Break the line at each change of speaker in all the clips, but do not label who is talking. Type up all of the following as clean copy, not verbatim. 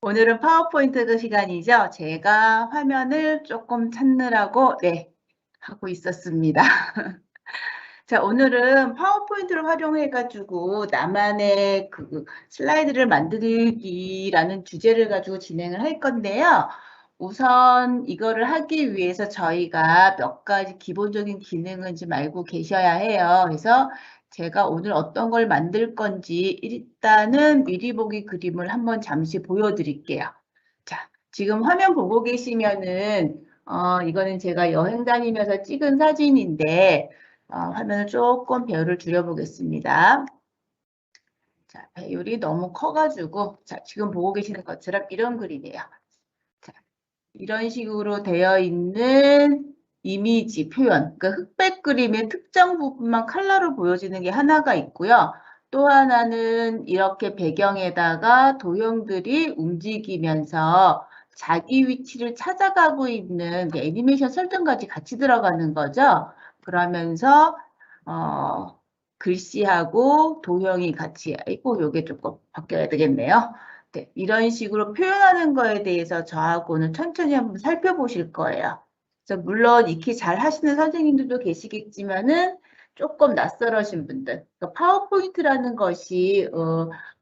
오늘은 파워포인트 시간이죠. 제가 화면을 조금 찾느라고 하고 있었습니다. 자, 오늘은 파워포인트를 활용해가지고 나만의 그 슬라이드를 만들기라는 주제를 가지고 진행을 할 건데요. 우선 이거를 하기 위해서 저희가 몇 가지 기본적인 기능은 좀 알고 계셔야 해요. 그래서 제가 오늘 어떤 걸 만들 건지 일단은 미리 보기 그림을 한번 잠시 보여드릴게요. 자, 지금 화면 보고 계시면은 이거는 제가 여행 다니면서 찍은 사진인데 화면을 조금 배열을 줄여보겠습니다. 자, 배율이 너무 커가지고 자, 지금 보고 계시는 것처럼 이런 그림이에요. 자, 이런 식으로 되어 있는 이미지 표현, 그러니까 흑백 그림의 특정 부분만 컬러로 보여지는 게 하나가 있고요. 또 하나는 이렇게 배경에다가 도형들이 움직이면서 자기 위치를 찾아가고 있는 애니메이션 설정까지 같이 들어가는 거죠. 그러면서 글씨하고 도형이 같이, 요게 조금 바뀌어야 되겠네요. 네, 이런 식으로 표현하는 거에 대해서 저하고는 천천히 한번 살펴보실 거예요. 그래서 물론 익히 잘 하시는 선생님들도 계시겠지만은 조금 낯설으신 분들, 그러니까 파워포인트라는 것이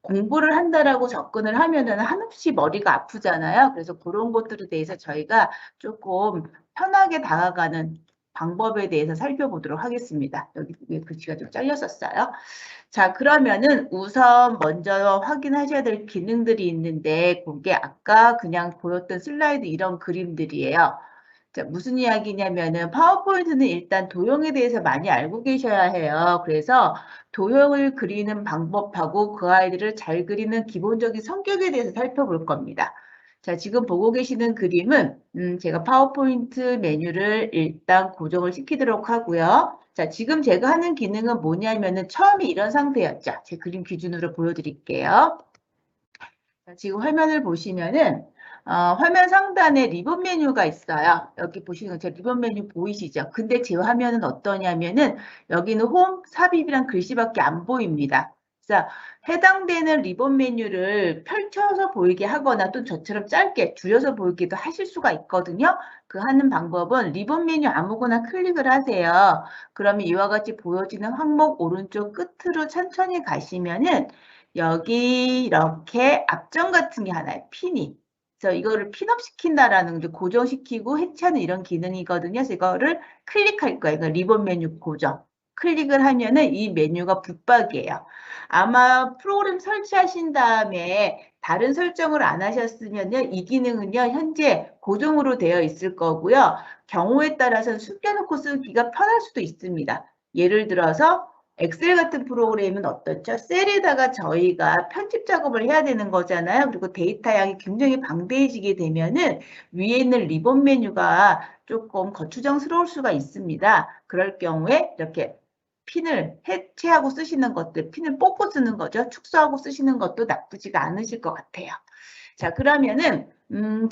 공부를 한다라고 접근을 하면은 한없이 머리가 아프잖아요. 그래서 그런 것들에 대해서 저희가 조금 편하게 다가가는 방법에 대해서 살펴보도록 하겠습니다. 여기 글씨가 좀 잘렸었어요. 자, 그러면은 우선 먼저 확인하셔야 될 기능들이 있는데 그게 아까 그냥 보였던 슬라이드 이런 그림들이에요. 자, 무슨 이야기냐면은 파워포인트는 일단 도형에 대해서 많이 알고 계셔야 해요. 그래서 도형을 그리는 방법하고 그 아이들을 잘 그리는 기본적인 성격에 대해서 살펴볼 겁니다. 자, 지금 보고 계시는 그림은 제가 파워포인트 메뉴를 일단 고정을 시키도록 하고요. 자, 지금 제가 하는 기능은 뭐냐면은 처음에 이런 상태였죠. 제 그림 기준으로 보여드릴게요. 자, 지금 화면을 보시면은 화면 상단에 리본 메뉴가 있어요. 여기 보시는 것처럼 리본 메뉴 보이시죠? 근데 제 화면은 어떠냐면은 여기는 홈, 삽입이란 글씨밖에 안 보입니다. 자, 해당되는 리본 메뉴를 펼쳐서 보이게 하거나 또 저처럼 짧게 줄여서 보이기도 하실 수가 있거든요. 그 하는 방법은 리본 메뉴 아무거나 클릭을 하세요. 그러면 이와 같이 보여지는 항목 오른쪽 끝으로 천천히 가시면은 여기 이렇게 앞점 같은 게 하나요. 핀이. 그래서 이거를 핀업 시킨다라는 게 고정시키고 해체하는 이런 기능이거든요. 그래서 이거를 클릭할 거예요. 그러니까 리본 메뉴 고정. 클릭을 하면은 이 메뉴가 붙박이에요. 아마 프로그램 설치하신 다음에 다른 설정을 안 하셨으면요. 이 기능은요. 현재 고정으로 되어 있을 거고요. 경우에 따라서는 숨겨놓고 쓰기가 편할 수도 있습니다. 예를 들어서 엑셀 같은 프로그램은 어떻죠? 셀에다가 저희가 편집 작업을 해야 되는 거잖아요. 그리고 데이터 양이 굉장히 방대해지게 되면은 위에 있는 리본 메뉴가 조금 거추장스러울 수가 있습니다. 그럴 경우에 이렇게 핀을 해체하고 쓰시는 것들, 핀을 뽑고 쓰는 거죠. 축소하고 쓰시는 것도 나쁘지가 않으실 것 같아요. 자, 그러면은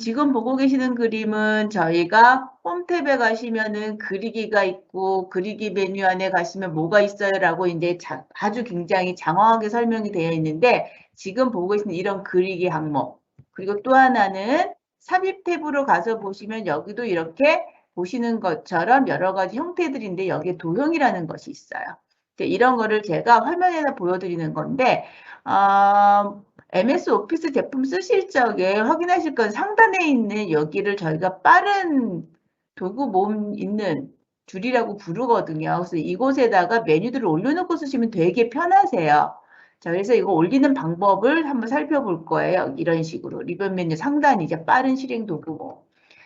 지금 보고 계시는 그림은 저희가 홈 탭에 가시면은 그리기가 있고 그리기 메뉴 안에 가시면 뭐가 있어요라고 이제 아주 굉장히 장황하게 설명이 되어 있는데 지금 보고 계시는 이런 그리기 항목 그리고 또 하나는 삽입 탭으로 가서 보시면 여기도 이렇게 보시는 것처럼 여러 가지 형태들인데 여기에 도형이라는 것이 있어요. 이런 거를 제가 화면에다 보여드리는 건데 MS 오피스 제품 쓰실 적에 확인하실 건 상단에 있는 여기를 저희가 빠른 도구 모음 있는 줄이라고 부르거든요. 그래서 이곳에다가 메뉴들을 올려놓고 쓰시면 되게 편하세요. 자, 그래서 이거 올리는 방법을 한번 살펴볼 거예요. 이런 식으로. 리본 메뉴 상단이죠. 빠른 실행 도구 모음.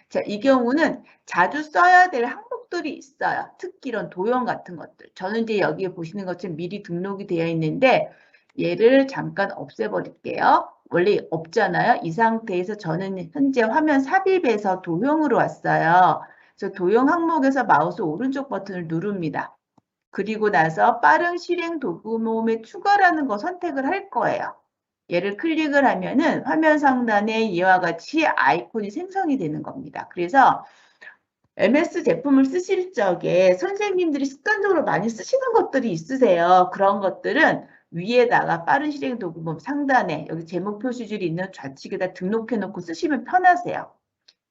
자, 이 경우는 자주 써야 될 항목들이 있어요. 특히 이런 도형 같은 것들. 저는 이제 여기에 보시는 것처럼 미리 등록이 되어 있는데 얘를 잠깐 없애버릴게요. 원래 없잖아요. 이 상태에서 저는 현재 화면 삽입에서 도형으로 왔어요. 그래서 도형 항목에서 마우스 오른쪽 버튼을 누릅니다. 그리고 나서 빠른 실행 도구 모음에 추가라는 거 선택을 할 거예요. 얘를 클릭을 하면은 화면 상단에 이와 같이 아이콘이 생성이 되는 겁니다. 그래서 MS 제품을 쓰실 적에 선생님들이 습관적으로 많이 쓰시는 것들이 있으세요. 그런 것들은 위에다가 빠른 실행 도구모 상단에 여기 제목 표시줄이 있는 좌측에다 등록해 놓고 쓰시면 편하세요.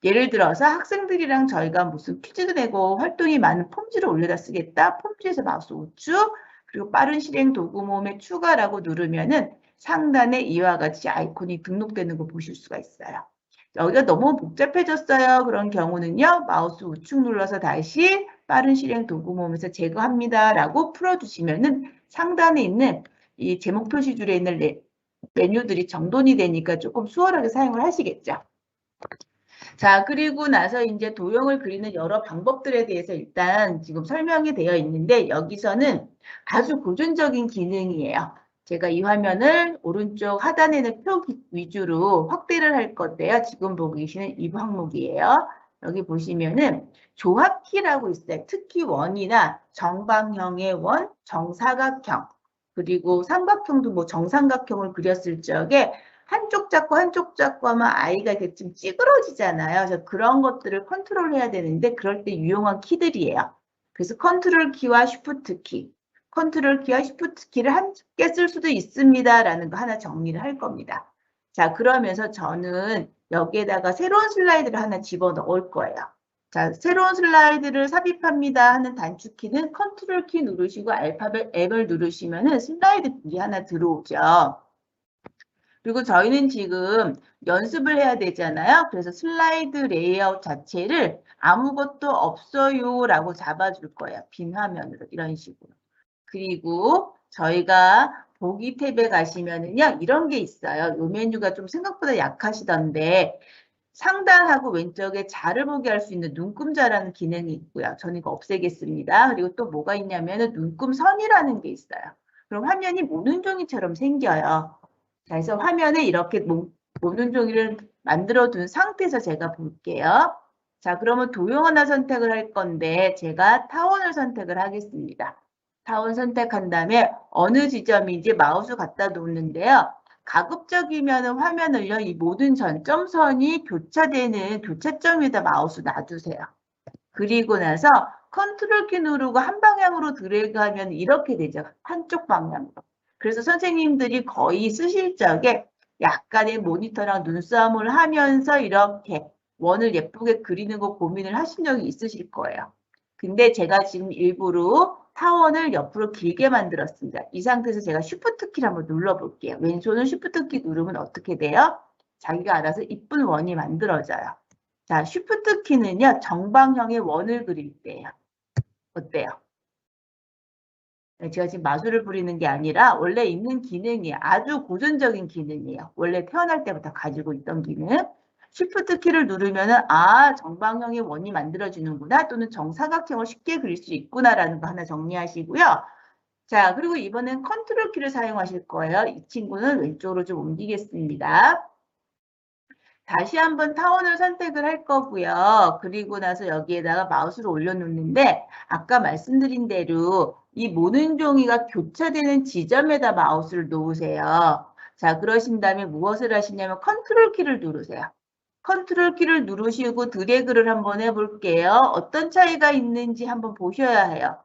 예를 들어서 학생들이랑 저희가 무슨 퀴즈도 내고 활동이 많은 폼지를 올려다 쓰겠다. 폼지에서 마우스 우측 그리고 빠른 실행 도구 모음에 추가라고 누르면은 상단에 이와 같이 아이콘이 등록되는 거 보실 수가 있어요. 여기가 너무 복잡해졌어요. 그런 경우는요. 마우스 우측 눌러서 다시 빠른 실행 도구 모음에서 제거합니다. 라고 풀어주시면은 상단에 있는 이 제목 표시줄에 있는 메뉴들이 정돈이 되니까 조금 수월하게 사용을 하시겠죠. 자, 그리고 나서 이제 도형을 그리는 여러 방법들에 대해서 일단 지금 설명이 되어 있는데 여기서는 아주 고전적인 기능이에요. 제가 이 화면을 오른쪽 하단에는 표 위주로 확대를 할 건데요. 지금 보고 계시는 이 항목이에요. 여기 보시면은 조합키라고 있어요. 특히 원이나 정방형의 원, 정사각형, 그리고 삼각형도 뭐 정삼각형을 그렸을 적에 한쪽 잡고 하면 아이가 이렇게 좀 찌그러지잖아요. 그래서 그런 것들을 컨트롤해야 되는데 그럴 때 유용한 키들이에요. 그래서 컨트롤 키와 쉬프트 키, 컨트롤 키와 쉬프트 키를 함께 쓸 수도 있습니다라는 거 하나 정리를 할 겁니다. 자, 그러면서 저는 여기에다가 새로운 슬라이드를 하나 집어넣을 거예요. 자, 새로운 슬라이드를 삽입합니다 하는 단축키는 컨트롤 키 누르시고 알파벳 M을 누르시면은 슬라이드 이 하나 들어오죠. 그리고 저희는 지금 연습을 해야 되잖아요. 그래서 슬라이드 레이아웃 자체를 아무것도 없어요 라고 잡아줄 거예요. 빈 화면으로 이런 식으로. 그리고 저희가 보기 탭에 가시면은요. 이런 게 있어요. 이 메뉴가 좀 생각보다 약하시던데 상단하고 왼쪽에 자를 보게 할 수 있는 눈금자라는 기능이 있고요. 저는 이거 없애겠습니다. 그리고 또 뭐가 있냐면은 눈금선이라는 게 있어요. 그럼 화면이 모눈종이처럼 생겨요. 자, 그래서 화면에 이렇게 모든 종이를 만들어 둔 상태에서 제가 볼게요. 자, 그러면 도형 하나 선택을 할 건데 제가 타원을 선택을 하겠습니다. 타원 선택한 다음에 어느 지점인지 마우스 갖다 놓는데요. 가급적이면 화면을요. 이 모든 점선이 교차되는 교차점에다 마우스 놔두세요. 그리고 나서 컨트롤 키 누르고 한 방향으로 드래그하면 이렇게 되죠. 한쪽 방향으로. 그래서 선생님들이 거의 쓰실 적에 약간의 모니터랑 눈싸움을 하면서 이렇게 원을 예쁘게 그리는 거 고민을 하신 적이 있으실 거예요. 근데 제가 지금 일부러 타원을 옆으로 길게 만들었습니다. 이 상태에서 제가 쉬프트 키를 한번 눌러볼게요. 왼손은 쉬프트 키 누르면 어떻게 돼요? 자기가 알아서 이쁜 원이 만들어져요. 자, 쉬프트 키는요, 정방형의 원을 그릴 때예요. 어때요? 제가 지금 마술을 부리는 게 아니라 원래 있는 기능이에요. 아주 고전적인 기능이에요. 원래 태어날 때부터 가지고 있던 기능. 쉬프트 키를 누르면은 정방형의 원이 만들어지는구나 또는 정사각형을 쉽게 그릴 수 있구나라는 거 하나 정리하시고요. 자, 그리고 이번엔 컨트롤 키를 사용하실 거예요. 이 친구는 왼쪽으로 좀 옮기겠습니다. 다시 한번 타원을 선택을 할 거고요. 그리고 나서 여기에다가 마우스를 올려놓는데 아까 말씀드린 대로 이 모는 종이가 교차되는 지점에다 마우스를 놓으세요. 자, 그러신 다음에 무엇을 하시냐면 컨트롤 키를 누르세요. 컨트롤 키를 누르시고 드래그를 한번 해볼게요. 어떤 차이가 있는지 한번 보셔야 해요.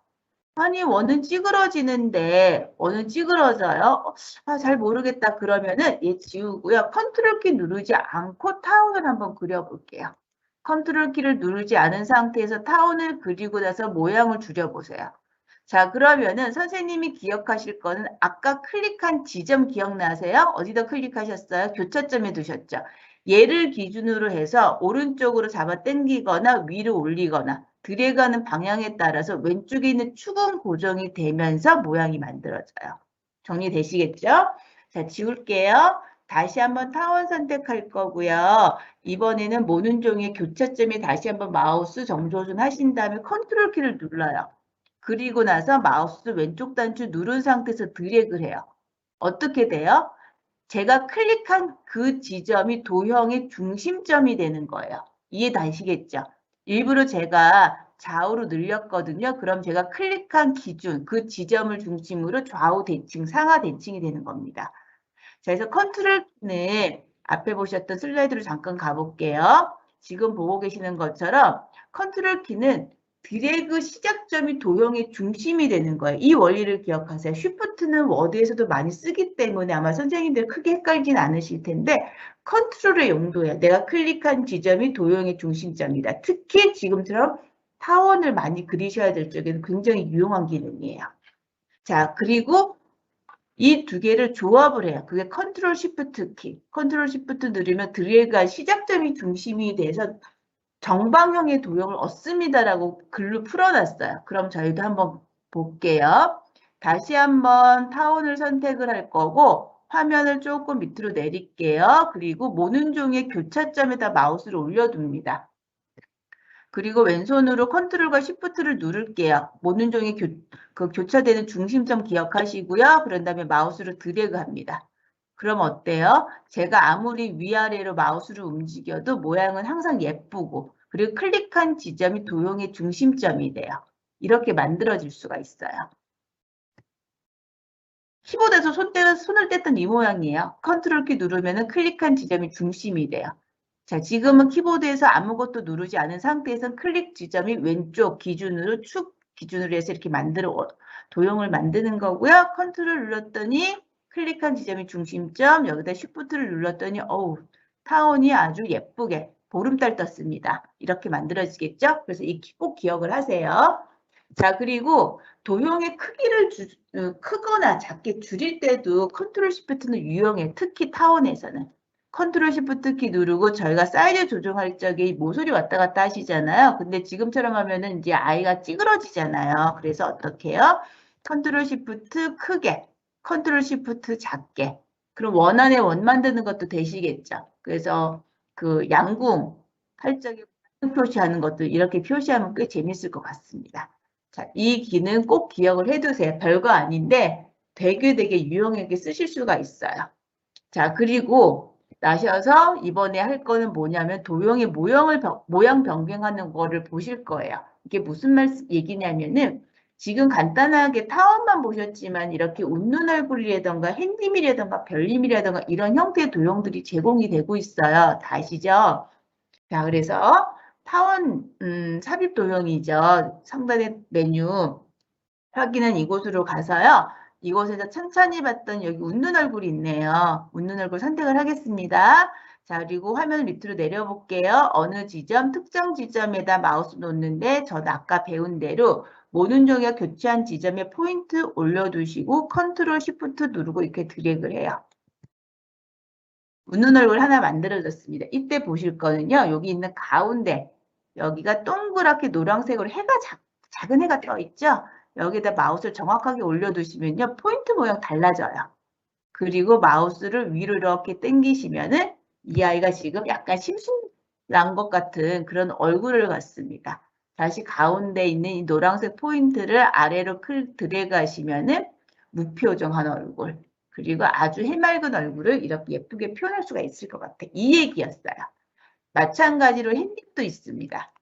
아니, 원은 찌그러지는데 원은 찌그러져요. 잘 모르겠다 그러면은 얘 지우고요. 컨트롤 키 누르지 않고 타원을 한번 그려볼게요. 컨트롤 키를 누르지 않은 상태에서 타원을 그리고 나서 모양을 줄여보세요. 자, 그러면은 선생님이 기억하실 거는 아까 클릭한 지점 기억나세요? 어디다 클릭하셨어요? 교차점에 두셨죠? 얘를 기준으로 해서 오른쪽으로 잡아 당기거나 위로 올리거나 드래그하는 방향에 따라서 왼쪽에 있는 축은 고정이 되면서 모양이 만들어져요. 정리되시겠죠? 자, 지울게요. 다시 한번 타원 선택할 거고요. 이번에는 모는 종의 교차점에 다시 한번 마우스 정조준 하신 다음에 컨트롤 키를 눌러요. 그리고 나서 마우스 왼쪽 단추 누른 상태에서 드래그를 해요. 어떻게 돼요? 제가 클릭한 그 지점이 도형의 중심점이 되는 거예요. 이해되시겠죠? 일부러 제가 좌우로 늘렸거든요. 그럼 제가 클릭한 기준, 그 지점을 중심으로 좌우 대칭, 상하 대칭이 되는 겁니다. 자, 그래서 컨트롤은 앞에 보셨던 슬라이드로 잠깐 가볼게요. 지금 보고 계시는 것처럼 컨트롤 키는 드래그 시작점이 도형의 중심이 되는 거예요. 이 원리를 기억하세요. 쉬프트는 워드에서도 많이 쓰기 때문에 아마 선생님들 크게 헷갈리진 않으실 텐데 컨트롤의 용도야. 내가 클릭한 지점이 도형의 중심점이다. 특히 지금처럼 타원을 많이 그리셔야 될 적에는 굉장히 유용한 기능이에요. 자, 그리고 이 두 개를 조합을 해요. 그게 컨트롤 시프트 키. 컨트롤 시프트 누르면 드래그가 시작점이 중심이 돼서 정방형의 도형을 얻습니다라고 글로 풀어놨어요. 그럼 저희도 한번 볼게요. 다시 한번 타원을 선택을 할 거고 화면을 조금 밑으로 내릴게요. 그리고 모는 종의 교차점에다 마우스를 올려둡니다. 그리고 왼손으로 컨트롤과 시프트를 누를게요. 모는 종의 교차되는 중심점 기억하시고요. 그런 다음에 마우스로 드래그 합니다. 그럼 어때요? 제가 아무리 위아래로 마우스를 움직여도 모양은 항상 예쁘고 그리고 클릭한 지점이 도형의 중심점이 돼요. 이렇게 만들어질 수가 있어요. 키보드에서 손을 뗐던 이 모양이에요. 컨트롤 키 누르면 클릭한 지점이 중심이 돼요. 자, 지금은 키보드에서 아무것도 누르지 않은 상태에서는 클릭 지점이 왼쪽 기준으로 축 기준으로 해서 이렇게 도형을 만드는 거고요. 컨트롤 눌렀더니 클릭한 지점이 중심점, 여기다 쉬프트를 눌렀더니 타원이 아주 예쁘게 보름달 떴습니다. 이렇게 만들어지겠죠? 그래서 꼭 기억을 하세요. 자, 그리고 도형의 크기를 크거나 작게 줄일 때도 컨트롤 시프트는 유용해. 특히 타원에서는. 컨트롤 시프트 키 누르고 저희가 사이즈 조정할 적에 모서리 왔다 갔다 하시잖아요. 근데 지금처럼 하면은 이제 아이가 찌그러지잖아요. 그래서 어떻게 해요? 컨트롤 시프트 크게, 컨트롤 시프트 작게. 그럼 원 안에 원 만드는 것도 되시겠죠. 그래서 그 양궁 할 적에 표시하는 것도 이렇게 표시하면 꽤 재밌을 것 같습니다. 자, 이 기능 꼭 기억을 해두세요. 별거 아닌데 되게 유용하게 쓰실 수가 있어요. 자, 그리고 나셔서 이번에 할 거는 뭐냐면 도형의 모양 변경하는 거를 보실 거예요. 이게 무슨 얘기냐면은 지금 간단하게 타원만 보셨지만 이렇게 웃는 얼굴이라던가 햇님이라던가 별님이라던가 이런 형태의 도형들이 제공이 되고 있어요. 다 아시죠? 자, 그래서 타원 삽입 도형이죠. 상단의 메뉴 확인은 이곳으로 가서요. 이곳에서 천천히 봤던 여기 웃는 얼굴이 있네요. 웃는 얼굴 선택을 하겠습니다. 자, 그리고 화면을 밑으로 내려볼게요. 어느 지점, 특정 지점에다 마우스 놓는데 저도 아까 배운 대로 모든 종이와 교체한 지점에 포인트 올려두시고 컨트롤 시프트 누르고 이렇게 드래그를 해요. 웃는 얼굴 하나 만들어졌습니다. 이때 보실 거는요. 여기 있는 가운데 여기가 동그랗게 노란색으로 작은 해가 떠 있죠. 여기다 마우스를 정확하게 올려두시면요. 포인트 모양 달라져요. 그리고 마우스를 위로 이렇게 당기시면은 이 아이가 지금 약간 심술난 것 같은 그런 얼굴을 갖습니다. 다시 가운데 있는 이 노란색 포인트를 아래로 드래그 하시면은 무표정한 얼굴. 그리고 아주 해맑은 얼굴을 이렇게 예쁘게 표현할 수가 있을 것 같아요. 이 얘기였어요. 마찬가지로 햇님도 있습니다.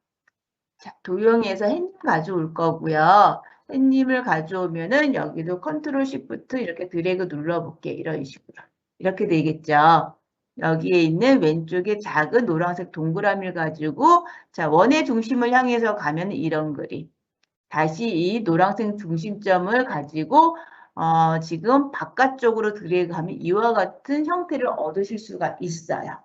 자, 도형에서 햇님 가져올 거고요. 햇님을 가져오면은 여기도 컨트롤 시프트 이렇게 드래그 눌러볼게요. 이런 식으로. 이렇게 되겠죠. 여기에 있는 왼쪽에 작은 노란색 동그라미를 가지고 자, 원의 중심을 향해서 가면 이런 그림. 다시 이 노란색 중심점을 가지고 지금 바깥쪽으로 드래그하면 이와 같은 형태를 얻으실 수가 있어요.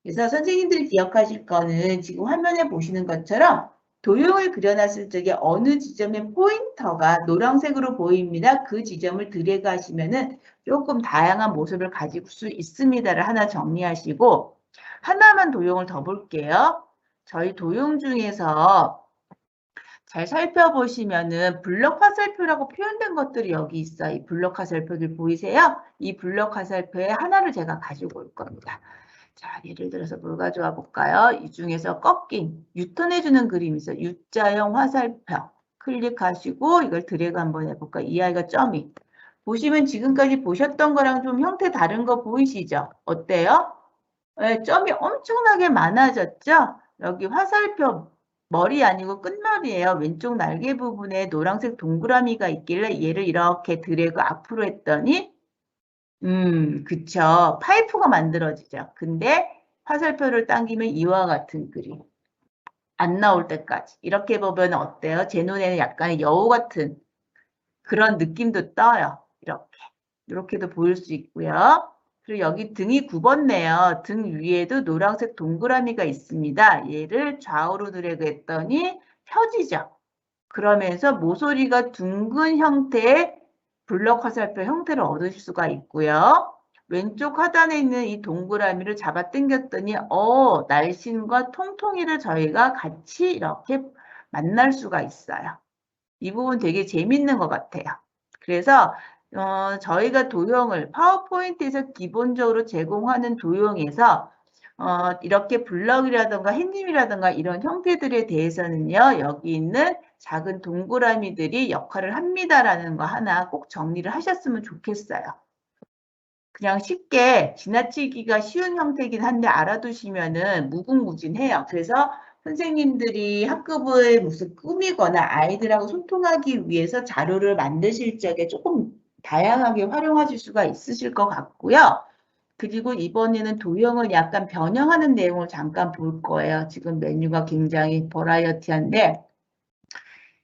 그래서 선생님들이 기억하실 거는 지금 화면에 보시는 것처럼 도형을 그려놨을 적에 어느 지점에 포인터가 노란색으로 보입니다. 그 지점을 드래그 하시면은 조금 다양한 모습을 가질 수 있습니다를 하나 정리하시고 하나만 도형을 더 볼게요. 저희 도형 중에서 잘 살펴보시면은 블럭 화살표라고 표현된 것들이 여기 있어요. 이 블럭 화살표들 보이세요? 이 블럭 화살표에 하나를 제가 가지고 올 겁니다. 자, 예를 들어서 뭘 가져와 볼까요? 이 중에서 꺾인, 유턴해주는 그림이 있어요. U자형 화살표. 클릭하시고 이걸 드래그 한번 해볼까요? 이 아이가 점이. 보시면 지금까지 보셨던 거랑 좀 형태 다른 거 보이시죠? 어때요? 네, 점이 엄청나게 많아졌죠? 여기 화살표 머리 아니고 끝머리예요. 왼쪽 날개 부분에 노란색 동그라미가 있길래 얘를 이렇게 드래그 앞으로 했더니 그쵸. 파이프가 만들어지죠. 근데 화살표를 당기면 이와 같은 그림. 안 나올 때까지. 이렇게 보면 어때요? 제 눈에는 약간 여우 같은 그런 느낌도 떠요. 이렇게. 이렇게도 보일 수 있고요. 그리고 여기 등이 굽었네요. 등 위에도 노란색 동그라미가 있습니다. 얘를 좌우로 드래그 했더니 펴지죠. 그러면서 모서리가 둥근 형태의 블럭 화살표 형태를 얻으실 수가 있고요. 왼쪽 하단에 있는 이 동그라미를 잡아 당겼더니 날씬과 통통이를 저희가 같이 이렇게 만날 수가 있어요. 이 부분 되게 재밌는 것 같아요. 그래서 저희가 도형을 파워포인트에서 기본적으로 제공하는 도형에서 이렇게 블럭이라든가 핸님이라든가 이런 형태들에 대해서는요. 여기 있는 작은 동그라미들이 역할을 합니다라는 거 하나 꼭 정리를 하셨으면 좋겠어요. 그냥 쉽게 지나치기가 쉬운 형태이긴 한데 알아두시면은 무궁무진해요. 그래서 선생님들이 학급을 무슨 꾸미거나 아이들하고 소통하기 위해서 자료를 만드실 적에 조금 다양하게 활용하실 수가 있으실 것 같고요. 그리고 이번에는 도형을 약간 변형하는 내용을 잠깐 볼 거예요. 지금 메뉴가 굉장히 버라이어티한데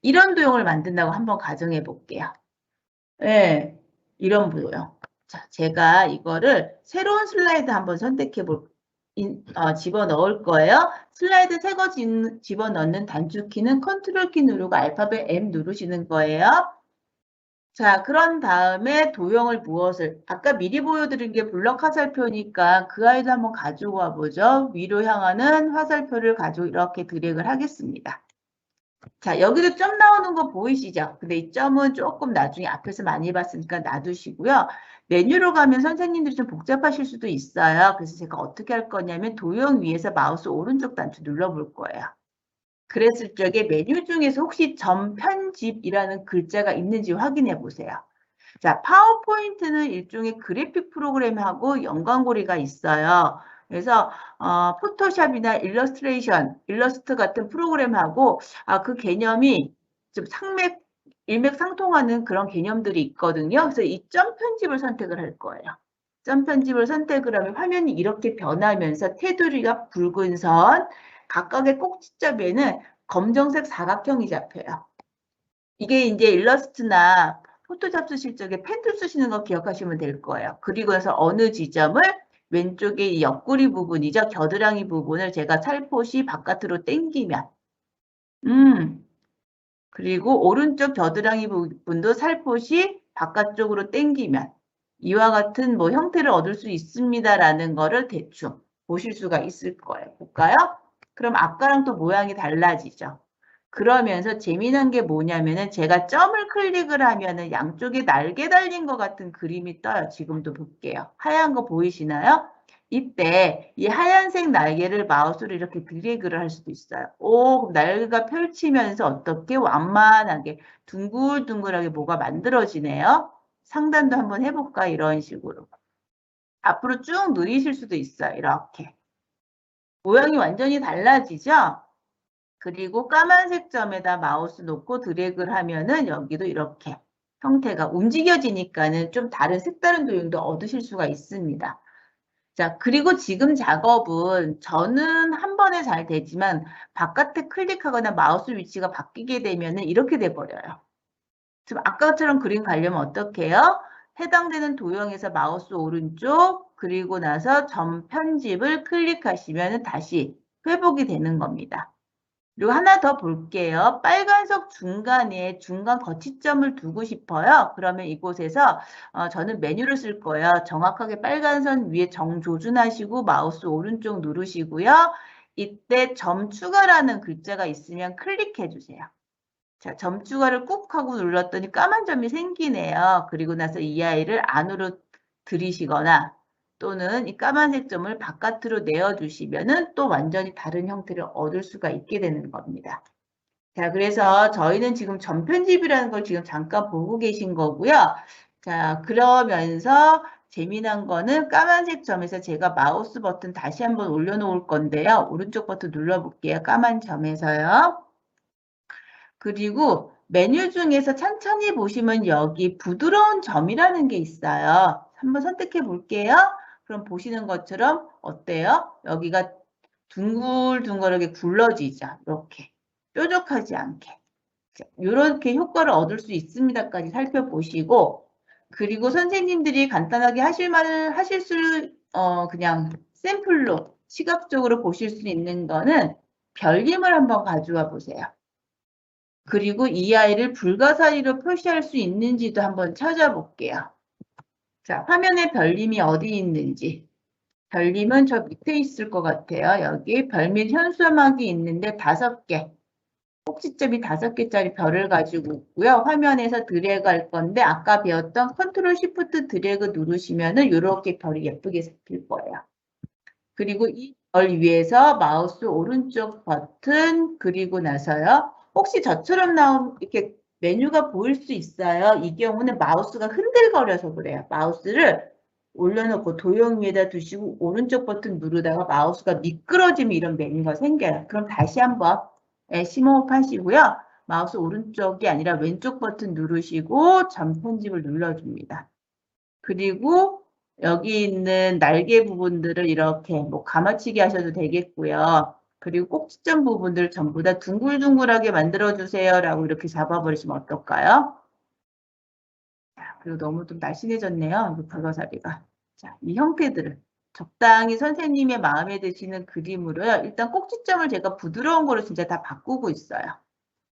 이런 도형을 만든다고 한번 가정해 볼게요. 네, 이런 도형. 자, 제가 이거를 새로운 슬라이드 한번 선택해 집어넣을 거예요. 슬라이드 새 거 집어넣는 단축키는 컨트롤 키 누르고 알파벳 M 누르시는 거예요. 자, 그런 다음에 도형을 아까 미리 보여드린 게 블럭 화살표니까 그 아이도 한번 가져와 보죠. 위로 향하는 화살표를 가지고 이렇게 드래그를 하겠습니다. 자, 여기도 점 나오는 거 보이시죠? 근데 이 점은 조금 나중에 앞에서 많이 봤으니까 놔두시고요. 메뉴로 가면 선생님들이 좀 복잡하실 수도 있어요. 그래서 제가 어떻게 할 거냐면 도형 위에서 마우스 오른쪽 단추 눌러볼 거예요. 그랬을 적에 메뉴 중에서 혹시 점 편집이라는 글자가 있는지 확인해 보세요. 자, 파워포인트는 일종의 그래픽 프로그램하고 연관고리가 있어요. 그래서 포토샵이나 일러스트 같은 프로그램하고 그 개념이 좀 일맥상통하는 그런 개념들이 있거든요. 그래서 이 점 편집을 선택을 할 거예요. 점 편집을 선택을 하면 화면이 이렇게 변하면서 테두리가 붉은 선, 각각의 꼭지점에는 검정색 사각형이 잡혀요. 이게 이제 일러스트나 포토샵 쓰실 적에 펜툴 쓰시는 거 기억하시면 될 거예요. 그리고 나서 어느 지점을 왼쪽에 이 옆구리 부분이죠. 겨드랑이 부분을 제가 살포시 바깥으로 당기면 그리고 오른쪽 겨드랑이 부분도 살포시 바깥쪽으로 당기면 이와 같은 뭐 형태를 얻을 수 있습니다라는 거를 대충 보실 수가 있을 거예요. 볼까요? 그럼 아까랑 또 모양이 달라지죠. 그러면서 재미난 게 뭐냐면은 제가 점을 클릭을 하면은 양쪽에 날개 달린 것 같은 그림이 떠요. 지금도 볼게요. 하얀 거 보이시나요? 이때 이 하얀색 날개를 마우스로 이렇게 드래그를 할 수도 있어요. 그럼 날개가 펼치면서 어떻게 완만하게 둥글둥글하게 뭐가 만들어지네요. 상단도 한번 해볼까? 이런 식으로. 앞으로 쭉 누리실 수도 있어요. 이렇게. 모양이 완전히 달라지죠? 그리고 까만색 점에다 마우스 놓고 드래그를 하면은 여기도 이렇게 형태가 움직여지니까는 좀 색다른 도형도 얻으실 수가 있습니다. 자, 그리고 지금 작업은 저는 한 번에 잘 되지만 바깥에 클릭하거나 마우스 위치가 바뀌게 되면은 이렇게 돼버려요. 지금 아까처럼 그림 가려면 어떻게 해요? 해당되는 도형에서 마우스 오른쪽 그리고 나서 점 편집을 클릭하시면 다시 회복이 되는 겁니다. 그리고 하나 더 볼게요. 빨간색 중간에 중간 거치점을 두고 싶어요. 그러면 이곳에서 저는 메뉴를 쓸 거예요. 정확하게 빨간 선 위에 정조준하시고 마우스 오른쪽 누르시고요. 이때 점 추가라는 글자가 있으면 클릭해 주세요. 자, 점 추가를 꾹 하고 눌렀더니 까만 점이 생기네요. 그리고 나서 이 아이를 안으로 들이시거나 또는 이 까만색 점을 바깥으로 내어주시면은 또 완전히 다른 형태를 얻을 수가 있게 되는 겁니다. 자, 그래서 저희는 지금 점 편집이라는 걸 지금 잠깐 보고 계신 거고요. 자, 그러면서 재미난 거는 까만색 점에서 제가 마우스 버튼 다시 한번 올려놓을 건데요. 오른쪽 버튼 눌러볼게요. 까만 점에서요. 그리고 메뉴 중에서 천천히 보시면 여기 부드러운 점이라는 게 있어요. 한번 선택해 볼게요. 그럼 보시는 것처럼 어때요? 여기가 둥글둥글하게 굴러지죠. 이렇게 뾰족하지 않게. 이렇게 효과를 얻을 수 있습니다까지 살펴보시고, 그리고 선생님들이 간단하게 하실 수 그냥 샘플로 시각적으로 보실 수 있는 거는 별림을 한번 가져와 보세요. 그리고 이 아이를 불가사리로 표시할 수 있는지도 한번 찾아볼게요. 자, 화면에 별림이 어디 있는지. 별림은 저 밑에 있을 것 같아요. 여기 별 및 현수막이 있는데 5개. 꼭지점이 5개짜리 별을 가지고 있고요. 화면에서 드래그 할 건데 아까 배웠던 컨트롤 시프트 드래그 누르시면은 이렇게 별이 예쁘게 잡힐 거예요. 그리고 이 별 위에서 마우스 오른쪽 버튼 그리고 나서요. 혹시 저처럼 나온 이렇게 메뉴가 보일 수 있어요. 이 경우는 마우스가 흔들거려서 그래요. 마우스를 올려놓고 도형 위에다 두시고 오른쪽 버튼 누르다가 마우스가 미끄러지면 이런 메뉴가 생겨요. 그럼 다시 한번 심호흡 하시고요. 마우스 오른쪽이 아니라 왼쪽 버튼 누르시고 점 편집을 눌러줍니다. 그리고 여기 있는 날개 부분들을 이렇게 뭐 감아치기 하셔도 되겠고요. 그리고 꼭지점 부분들 전부 다 둥글둥글하게 만들어주세요. 라고 이렇게 잡아버리시면 어떨까요? 자, 그리고 너무 좀 날씬해졌네요. 이 불가사리가. 자, 이 형태들을 적당히 선생님의 마음에 드시는 그림으로요. 일단 꼭지점을 제가 부드러운 거로 진짜 다 바꾸고 있어요.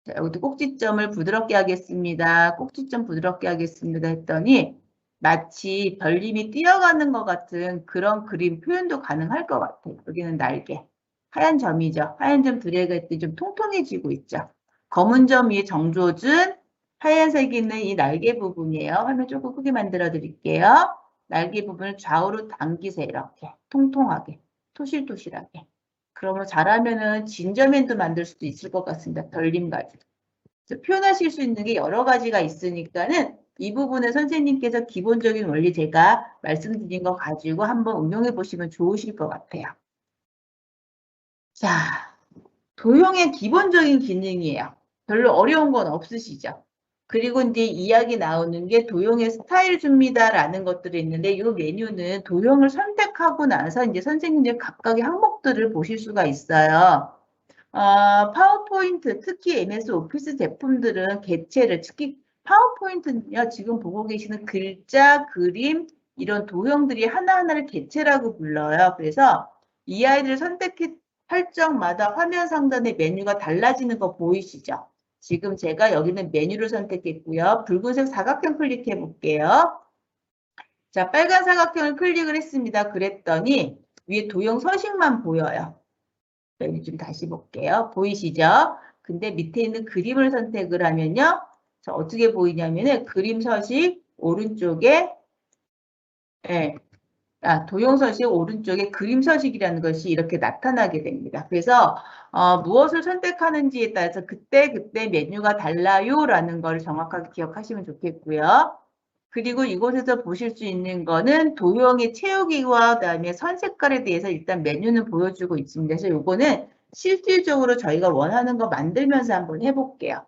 자, 여기도 꼭지점을 부드럽게 하겠습니다. 꼭지점 부드럽게 하겠습니다. 했더니 마치 별님이 뛰어가는 것 같은 그런 그림 표현도 가능할 것 같아요. 여기는 날개. 하얀 점이죠. 하얀 점 드래그 했더니 좀 통통해지고 있죠. 검은 점 위에 정조준, 하얀색이 있는 이 날개 부분이에요. 화면 조금 크게 만들어 드릴게요. 날개 부분을 좌우로 당기세요. 이렇게 통통하게, 토실토실하게. 그러면 잘하면은 진저맨도 만들 수도 있을 것 같습니다. 별님 가지고. 표현하실 수 있는 게 여러 가지가 있으니까는 이 부분에 선생님께서 기본적인 원리 제가 말씀드린 거 가지고 한번 응용해 보시면 좋으실 것 같아요. 자, 도형의 기본적인 기능이에요. 별로 어려운 건 없으시죠? 그리고 이제 이야기 나오는 게 도형의 스타일 줍니다라는 것들이 있는데 이 메뉴는 도형을 선택하고 나서 이제 선생님들 각각의 항목들을 보실 수가 있어요. 파워포인트, 특히 MS 오피스 제품들은 개체를, 특히 파워포인트는요, 지금 보고 계시는 글자, 그림, 이런 도형들이 하나하나를 개체라고 불러요. 그래서 이 아이들을 선택할 적마다 화면 상단의 메뉴가 달라지는 거 보이시죠? 지금 제가 여기는 메뉴를 선택했고요. 붉은색 사각형 클릭해 볼게요. 자, 빨간 사각형을 클릭을 했습니다. 그랬더니 위에 도형 서식만 보여요. 메뉴 좀 다시 볼게요. 보이시죠? 근데 밑에 있는 그림을 선택을 하면요. 자, 어떻게 보이냐면은 그림 서식 오른쪽에 도형 서식 오른쪽에 그림 서식이라는 것이 이렇게 나타나게 됩니다. 그래서 무엇을 선택하는지에 따라서 그때 메뉴가 달라요라는 걸 정확하게 기억하시면 좋겠고요. 그리고 이곳에서 보실 수 있는 거는 도형의 채우기와 그다음에 선 색깔에 대해서 일단 메뉴는 보여주고 있습니다. 그래서 요거는 실질적으로 저희가 원하는 거 만들면서 한번 해볼게요.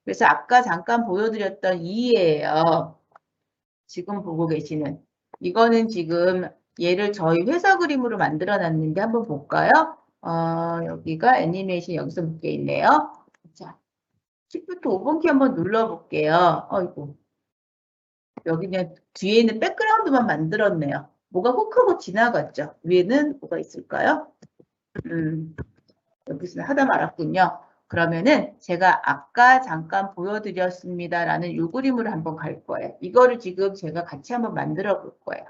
그래서 아까 잠깐 보여드렸던 이예요. 지금 보고 계시는. 이거는 지금 얘를 저희 회사 그림으로 만들어 놨는데 한번 볼까요? 여기가 애니메이션 여기서 묶여 있네요. 자, Shift 5번 키 한번 눌러볼게요. 어이구. 여기는 뒤에 있는 백그라운드만 만들었네요. 뭐가 훅 하고 지나갔죠. 위에는 뭐가 있을까요? 여기서 하다 말았군요. 그러면은 제가 아까 잠깐 보여드렸습니다라는 요 그림으로 한번 갈 거예요. 이거를 지금 제가 같이 한번 만들어 볼 거예요.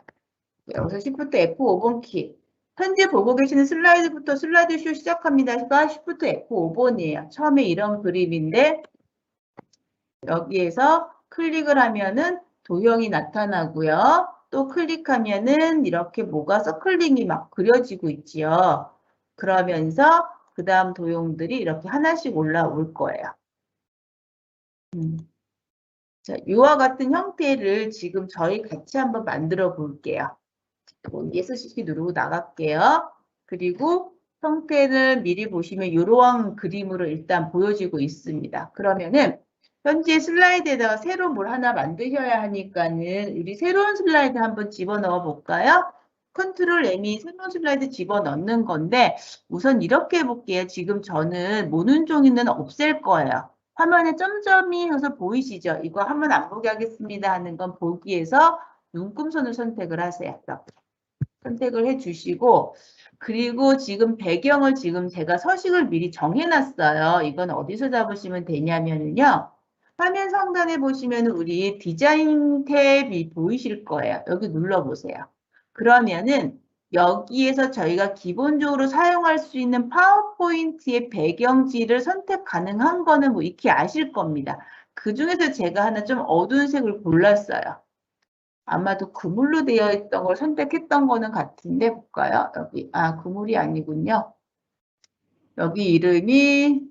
여기서 Shift F5번 키. 현재 보고 계시는 슬라이드부터 슬라이드 쇼 시작합니다. Shift F5번이에요. 처음에 이런 그림인데 여기에서 클릭을 하면은 도형이 나타나고요. 또 클릭하면은 이렇게 뭐가 서클링이 막 그려지고 있지요. 그러면서 그 다음 도형들이 이렇게 하나씩 올라올 거예요. 자, 이와 같은 형태를 지금 저희 같이 한번 만들어 볼게요. ESC 누르고 나갈게요. 그리고 형태를 미리 보시면 이러한 그림으로 일단 보여지고 있습니다. 그러면은 현재 슬라이드에다가 새로 뭘 하나 만드셔야 하니까는 우리 새로운 슬라이드 한번 집어넣어 볼까요? 컨트롤 M이 새로운 슬라이드 집어넣는 건데 우선 이렇게 해볼게요. 지금 저는 모는 종이는 없앨 거예요. 화면에 점점이 해서 보이시죠? 이거 한번 안 보게 하겠습니다 하는 건 보기에서 눈금선을 선택을 하세요. 이렇게 선택을 해주시고 그리고 지금 배경을 지금 제가 서식을 미리 정해놨어요. 이건 어디서 잡으시면 되냐면요. 화면 상단에 보시면 우리 디자인 탭이 보이실 거예요. 여기 눌러보세요. 그러면은 여기에서 저희가 기본적으로 사용할 수 있는 파워포인트의 배경지를 선택 가능한 거는 뭐 익히 아실 겁니다. 그 중에서 제가 하나 좀 어두운 색을 골랐어요. 아마도 그물로 되어 있던 걸 선택했던 거는 같은데 볼까요? 여기 그물이 아니군요. 여기 이름이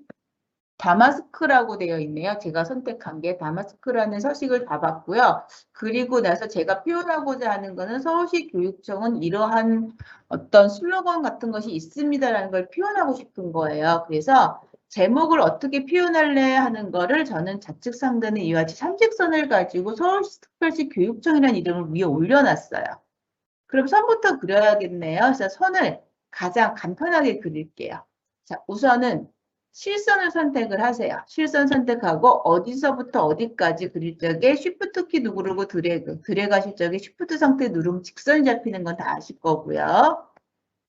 다마스크라고 되어 있네요. 제가 선택한 게 다마스크라는 서식을 잡았고요. 그리고 나서 제가 표현하고자 하는 거는 서울시 교육청은 이러한 어떤 슬로건 같은 것이 있습니다라는 걸 표현하고 싶은 거예요. 그래서 제목을 어떻게 표현할래 하는 거를 저는 좌측 상단에 이와 같이 삼직선을 가지고 서울시 특별시 교육청이라는 이름을 위에 올려놨어요. 그럼 선부터 그려야겠네요. 그래서 선을 가장 간편하게 그릴게요. 자, 우선은 실선을 선택을 하세요. 실선 선택하고 어디서부터 어디까지 그릴 적에 쉬프트 키 누르고 드래그 하실 적에 쉬프트 상태 누르면 직선이 잡히는 건 다 아실 거고요.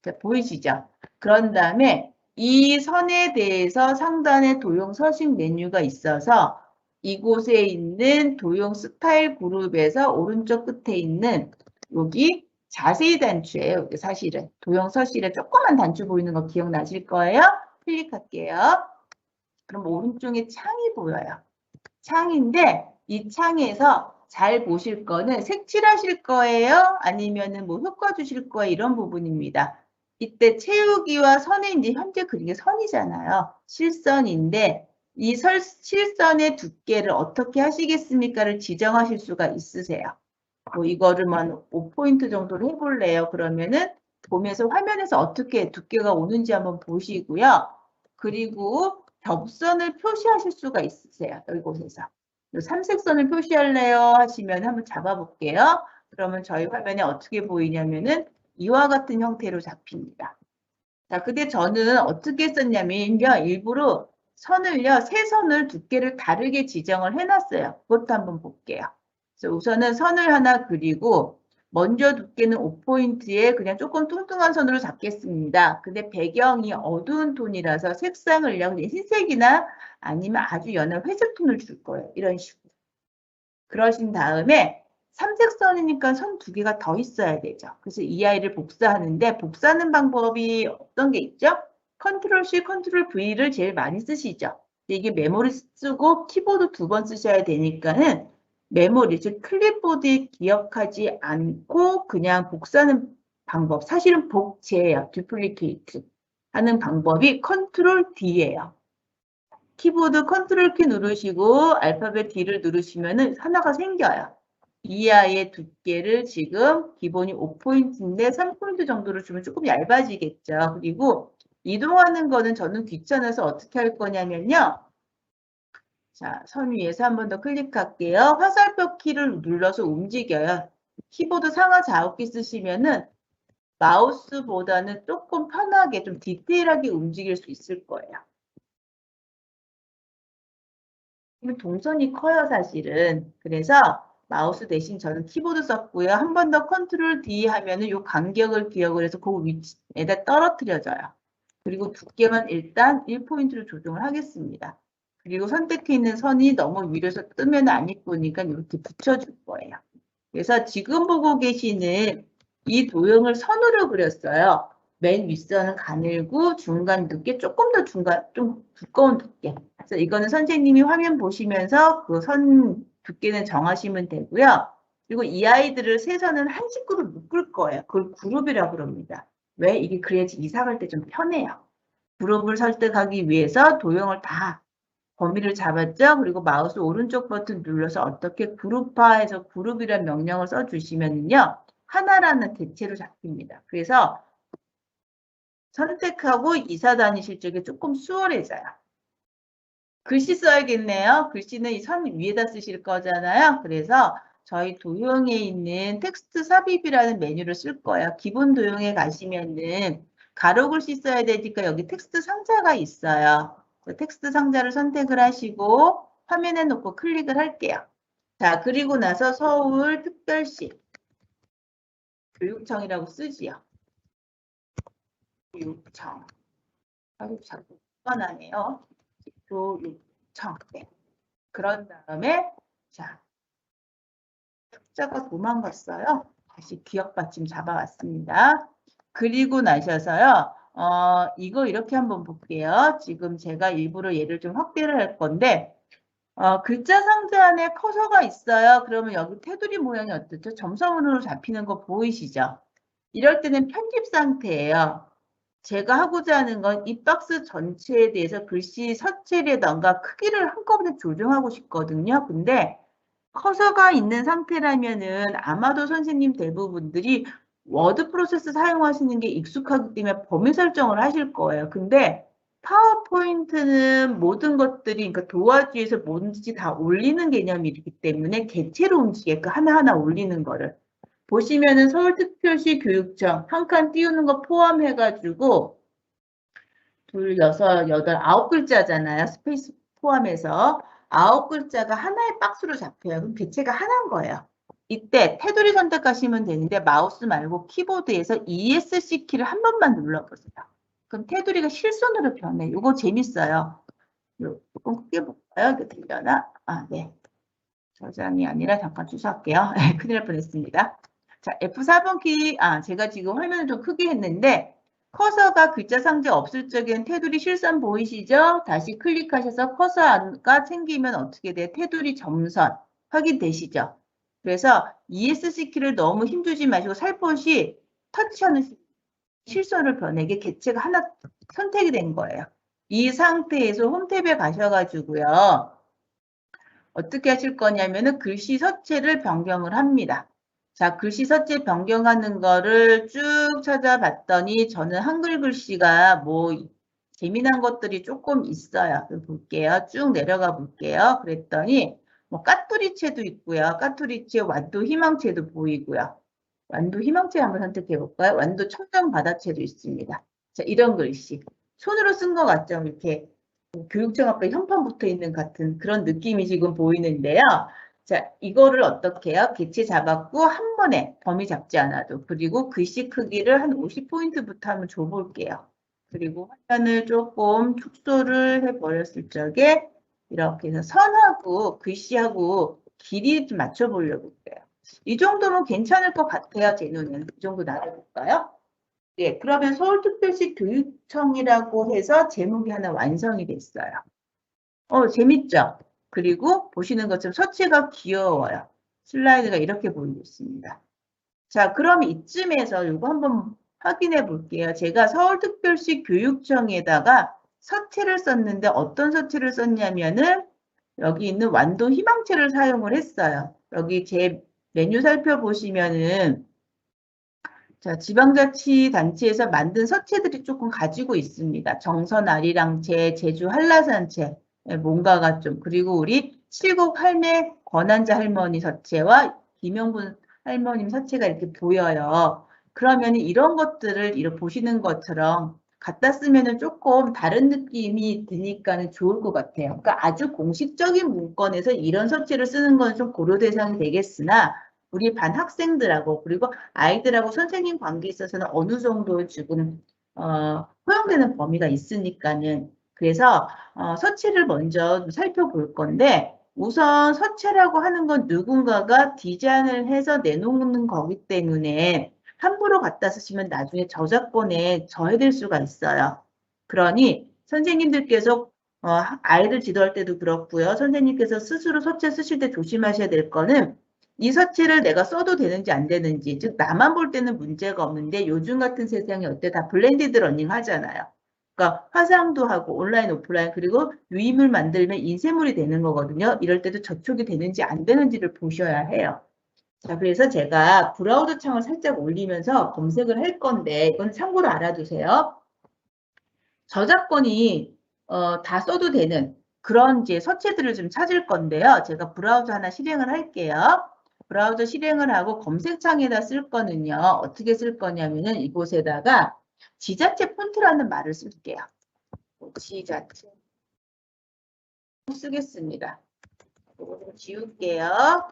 자, 보이시죠? 그런 다음에 이 선에 대해서 상단에 도형 서식 메뉴가 있어서 이곳에 있는 도형 스타일 그룹에서 오른쪽 끝에 있는 여기 자세히 단추예요. 사실은 도형 서식에 조그만 단추 보이는 거 기억나실 거예요? 클릭할게요. 그럼 오른쪽에 창이 보여요. 창인데 이 창에서 잘 보실 거는 색칠하실 거예요? 아니면은 뭐 효과 주실 거예요? 이런 부분입니다. 이때 채우기와 선에 이제 현재 그린 게 선이잖아요. 실선인데 이 실선의 두께를 어떻게 하시겠습니까를 지정하실 수가 있으세요. 뭐 이거를 만 5포인트 정도로 해볼래요. 그러면은 보면서 화면에서 어떻게 두께가 오는지 한번 보시고요. 그리고 겹선을 표시하실 수가 있으세요. 이곳에서. 삼색선을 표시할래요 하시면 한번 잡아볼게요. 그러면 저희 화면에 어떻게 보이냐면은 이와 같은 형태로 잡힙니다. 자, 근데 저는 어떻게 썼냐면요. 일부러 선을요. 세 선을 두께를 다르게 지정을 해놨어요. 그것도 한번 볼게요. 그래서 우선은 선을 하나 그리고 먼저 두께는 5포인트에 그냥 조금 뚱뚱한 선으로 잡겠습니다. 근데 배경이 어두운 톤이라서 색상을요. 흰색이나 아니면 아주 연한 회색 톤을 줄 거예요. 이런 식으로. 그러신 다음에 삼색선이니까 선 두 개가 더 있어야 되죠. 그래서 이 아이를 복사하는데 복사하는 방법이 어떤 게 있죠? 컨트롤 C, 컨트롤 V를 제일 많이 쓰시죠. 이게 메모리 쓰고 키보드 2번 쓰셔야 되니까는 메모리, 즉 클립보드에 기억하지 않고 그냥 복사하는 방법. 사실은 복제예요. 듀플리케이트 하는 방법이 컨트롤 D예요. 키보드 컨트롤 키 누르시고 알파벳 D를 누르시면은 하나가 생겨요. 이 아이의 두께를 지금 기본이 5포인트인데 3포인트 정도로 주면 조금 얇아지겠죠. 그리고 이동하는 거는 저는 귀찮아서 어떻게 할 거냐면요. 자, 선 위에서 한 번 더 클릭할게요. 화살표 키를 눌러서 움직여요. 키보드 상하 좌우키 쓰시면은 마우스보다는 조금 편하게 좀 디테일하게 움직일 수 있을 거예요. 동선이 커요, 사실은. 그래서 마우스 대신 저는 키보드 썼고요. 한 번 더 컨트롤 D 하면은 이 간격을 기억을 해서 그 위치에다 떨어뜨려져요. 그리고 두께만 일단 1포인트로 조정을 하겠습니다. 그리고 선택해 있는 선이 너무 위로서 뜨면 안 이쁘니까 이렇게 붙여줄 거예요. 그래서 지금 보고 계시는 이 도형을 선으로 그렸어요. 맨 윗선은 가늘고 중간 두께 조금 더 좀 두꺼운 두께. 그래서 이거는 선생님이 화면 보시면서 그 선 두께는 정하시면 되고요. 그리고 이 아이들을 세 선은 한 식구로 묶을 거예요. 그걸 그룹이라고 그럽니다. 왜? 이게 그래야지 이사갈 때 좀 편해요. 그룹을 설득하기 위해서 도형을 다 범위를 잡았죠. 그리고 마우스 오른쪽 버튼 눌러서 어떻게 그룹화해서 그룹이라는 명령을 써주시면요. 하나라는 대체로 잡힙니다. 그래서 선택하고 이사 다니실 적에 조금 수월해져요. 글씨 써야겠네요. 글씨는 이 선 위에다 쓰실 거잖아요. 그래서 저희 도형에 있는 텍스트 삽입이라는 메뉴를 쓸 거예요. 기본 도형에 가시면은 가로 글씨 써야 되니까 여기 텍스트 상자가 있어요. 텍스트 상자를 선택을 하시고 화면에 놓고 클릭을 할게요. 자, 그리고 나서 서울특별시 교육청이라고 쓰지요. 교육청. 아유, 자꾸 뻔하네요. 교육청. 네. 그런 다음에 자, 숫자가 도망갔어요. 다시 기억 받침 잡아왔습니다. 그리고 나셔서요. 이거 이렇게 한번 볼게요. 지금 제가 일부러 얘를 좀 확대를 할 건데 글자 상자 안에 커서가 있어요. 그러면 여기 테두리 모양이 어떻죠? 점선으로 잡히는 거 보이시죠? 이럴 때는 편집 상태예요. 제가 하고자 하는 건 이 박스 전체에 대해서 글씨 서체라던가 크기를 한꺼번에 조정하고 싶거든요. 근데 커서가 있는 상태라면은 아마도 선생님 대부분들이 워드 프로세스 사용하시는 게 익숙하기 때문에 범위 설정을 하실 거예요. 근데 파워포인트는 모든 것들이 그러니까 도화지에서 뭐든지 다 올리는 개념이기 때문에 개체로 움직이게끔 하나하나 올리는 거를 보시면은 서울특별시 교육청 한 칸 띄우는 거 포함해가지고 둘, 여섯, 여덟, 아홉 글자잖아요. 스페이스 포함해서 9글자가 하나의 박스로 잡혀요. 그럼 개체가 하나인 거예요. 이때 테두리 선택하시면 되는데 마우스 말고 키보드에서 ESC 키를 한 번만 눌러보세요. 그럼 테두리가 실선으로 변해. 이거 재밌어요. 조금 크게 볼까요? 이거 들려나? 아, 네. 저장이 아니라 잠깐 취소할게요. 큰일 날 뻔했습니다. 자, F4번 키, 제가 지금 화면을 좀 크게 했는데 커서가 글자 상자 없을 적엔 테두리 실선 보이시죠? 다시 클릭하셔서 커서가 생기면 어떻게 돼? 테두리 점선 확인되시죠? 그래서 ESC 키를 너무 힘주지 마시고 살포시 터치하는 실선을 변하게 개체가 하나 선택이 된 거예요. 이 상태에서 홈탭에 가셔가지고요. 어떻게 하실 거냐면은 글씨 서체를 변경을 합니다. 자, 글씨 서체 변경하는 거를 쭉 찾아봤더니 저는 한글 글씨가 뭐 재미난 것들이 조금 있어요. 볼게요. 쭉 내려가 볼게요. 그랬더니 뭐 까투리체도 있고요. 까투리체 완도 희망체도 보이고요. 완도 희망체 한번 선택해 볼까요? 완도 청정 바다체도 있습니다. 자, 이런 글씨. 손으로 쓴 것 같죠? 이렇게 교육청 앞에 현판 붙어 있는 같은 그런 느낌이 지금 보이는데요. 자, 이거를 어떻게 해요? 개체 잡았고 한 번에 범위 잡지 않아도 그리고 글씨 크기를 한 50포인트부터 한번 줘볼게요. 그리고 화면을 조금 축소를 해버렸을 적에 이렇게 해서 선하고 글씨하고 길이 좀 맞춰보려고 해요. 이 정도면 괜찮을 것 같아요. 제 눈에는. 이 정도 나눠볼까요? 예, 그러면 서울특별시 교육청이라고 해서 제목이 하나 완성이 됐어요. 재밌죠? 그리고 보시는 것처럼 서체가 귀여워요. 슬라이드가 이렇게 보이고 있습니다. 자, 그럼 이쯤에서 이거 한번 확인해 볼게요. 제가 서울특별시 교육청에다가 서체를 썼는데 어떤 서체를 썼냐면은 여기 있는 완도 희망체를 사용을 했어요. 여기 제 메뉴 살펴보시면은 자, 지방자치단체에서 만든 서체들이 조금 가지고 있습니다. 정선 아리랑체, 제주 한라산체, 뭔가가 좀 그리고 우리 칠곡 할매 권한자 할머니 서체와 김영분 할머님 서체가 이렇게 보여요. 그러면 이런 것들을 이렇게 보시는 것처럼 갖다 쓰면은 조금 다른 느낌이 드니까는 좋을 것 같아요. 그러니까 아주 공식적인 문건에서 이런 서체를 쓰는 건 좀 고려 대상이 되겠으나 우리 반 학생들하고 그리고 아이들하고 선생님 관계에 있어서는 어느 정도 지금 허용되는 범위가 있으니까는 그래서 서체를 먼저 살펴볼 건데 우선 서체라고 하는 건 누군가가 디자인을 해서 내놓는 거기 때문에 함부로 갖다 쓰시면 나중에 저작권에 저해될 수가 있어요. 그러니 선생님들께서 아이들 지도할 때도 그렇고요. 선생님께서 스스로 서체 쓰실 때 조심하셔야 될 거는 이 서체를 내가 써도 되는지 안 되는지 즉 나만 볼 때는 문제가 없는데 요즘 같은 세상에 어때 다 블렌디드 러닝 하잖아요. 그러니까 화상도 하고 온라인 오프라인 그리고 유인물 만들면 인쇄물이 되는 거거든요. 이럴 때도 저촉이 되는지 안 되는지를 보셔야 해요. 자, 그래서 제가 브라우저 창을 살짝 올리면서 검색을 할 건데 이건 참고로 알아두세요. 저작권이 다 써도 되는 그런 이제 서체들을 좀 찾을 건데요. 제가 브라우저 하나 실행을 할게요. 브라우저 실행을 하고 검색창에다 쓸 거는요. 어떻게 쓸 거냐면은 이곳에다가 지자체 폰트라는 말을 쓸게요. 지자체 쓰겠습니다. 이거 좀 지울게요.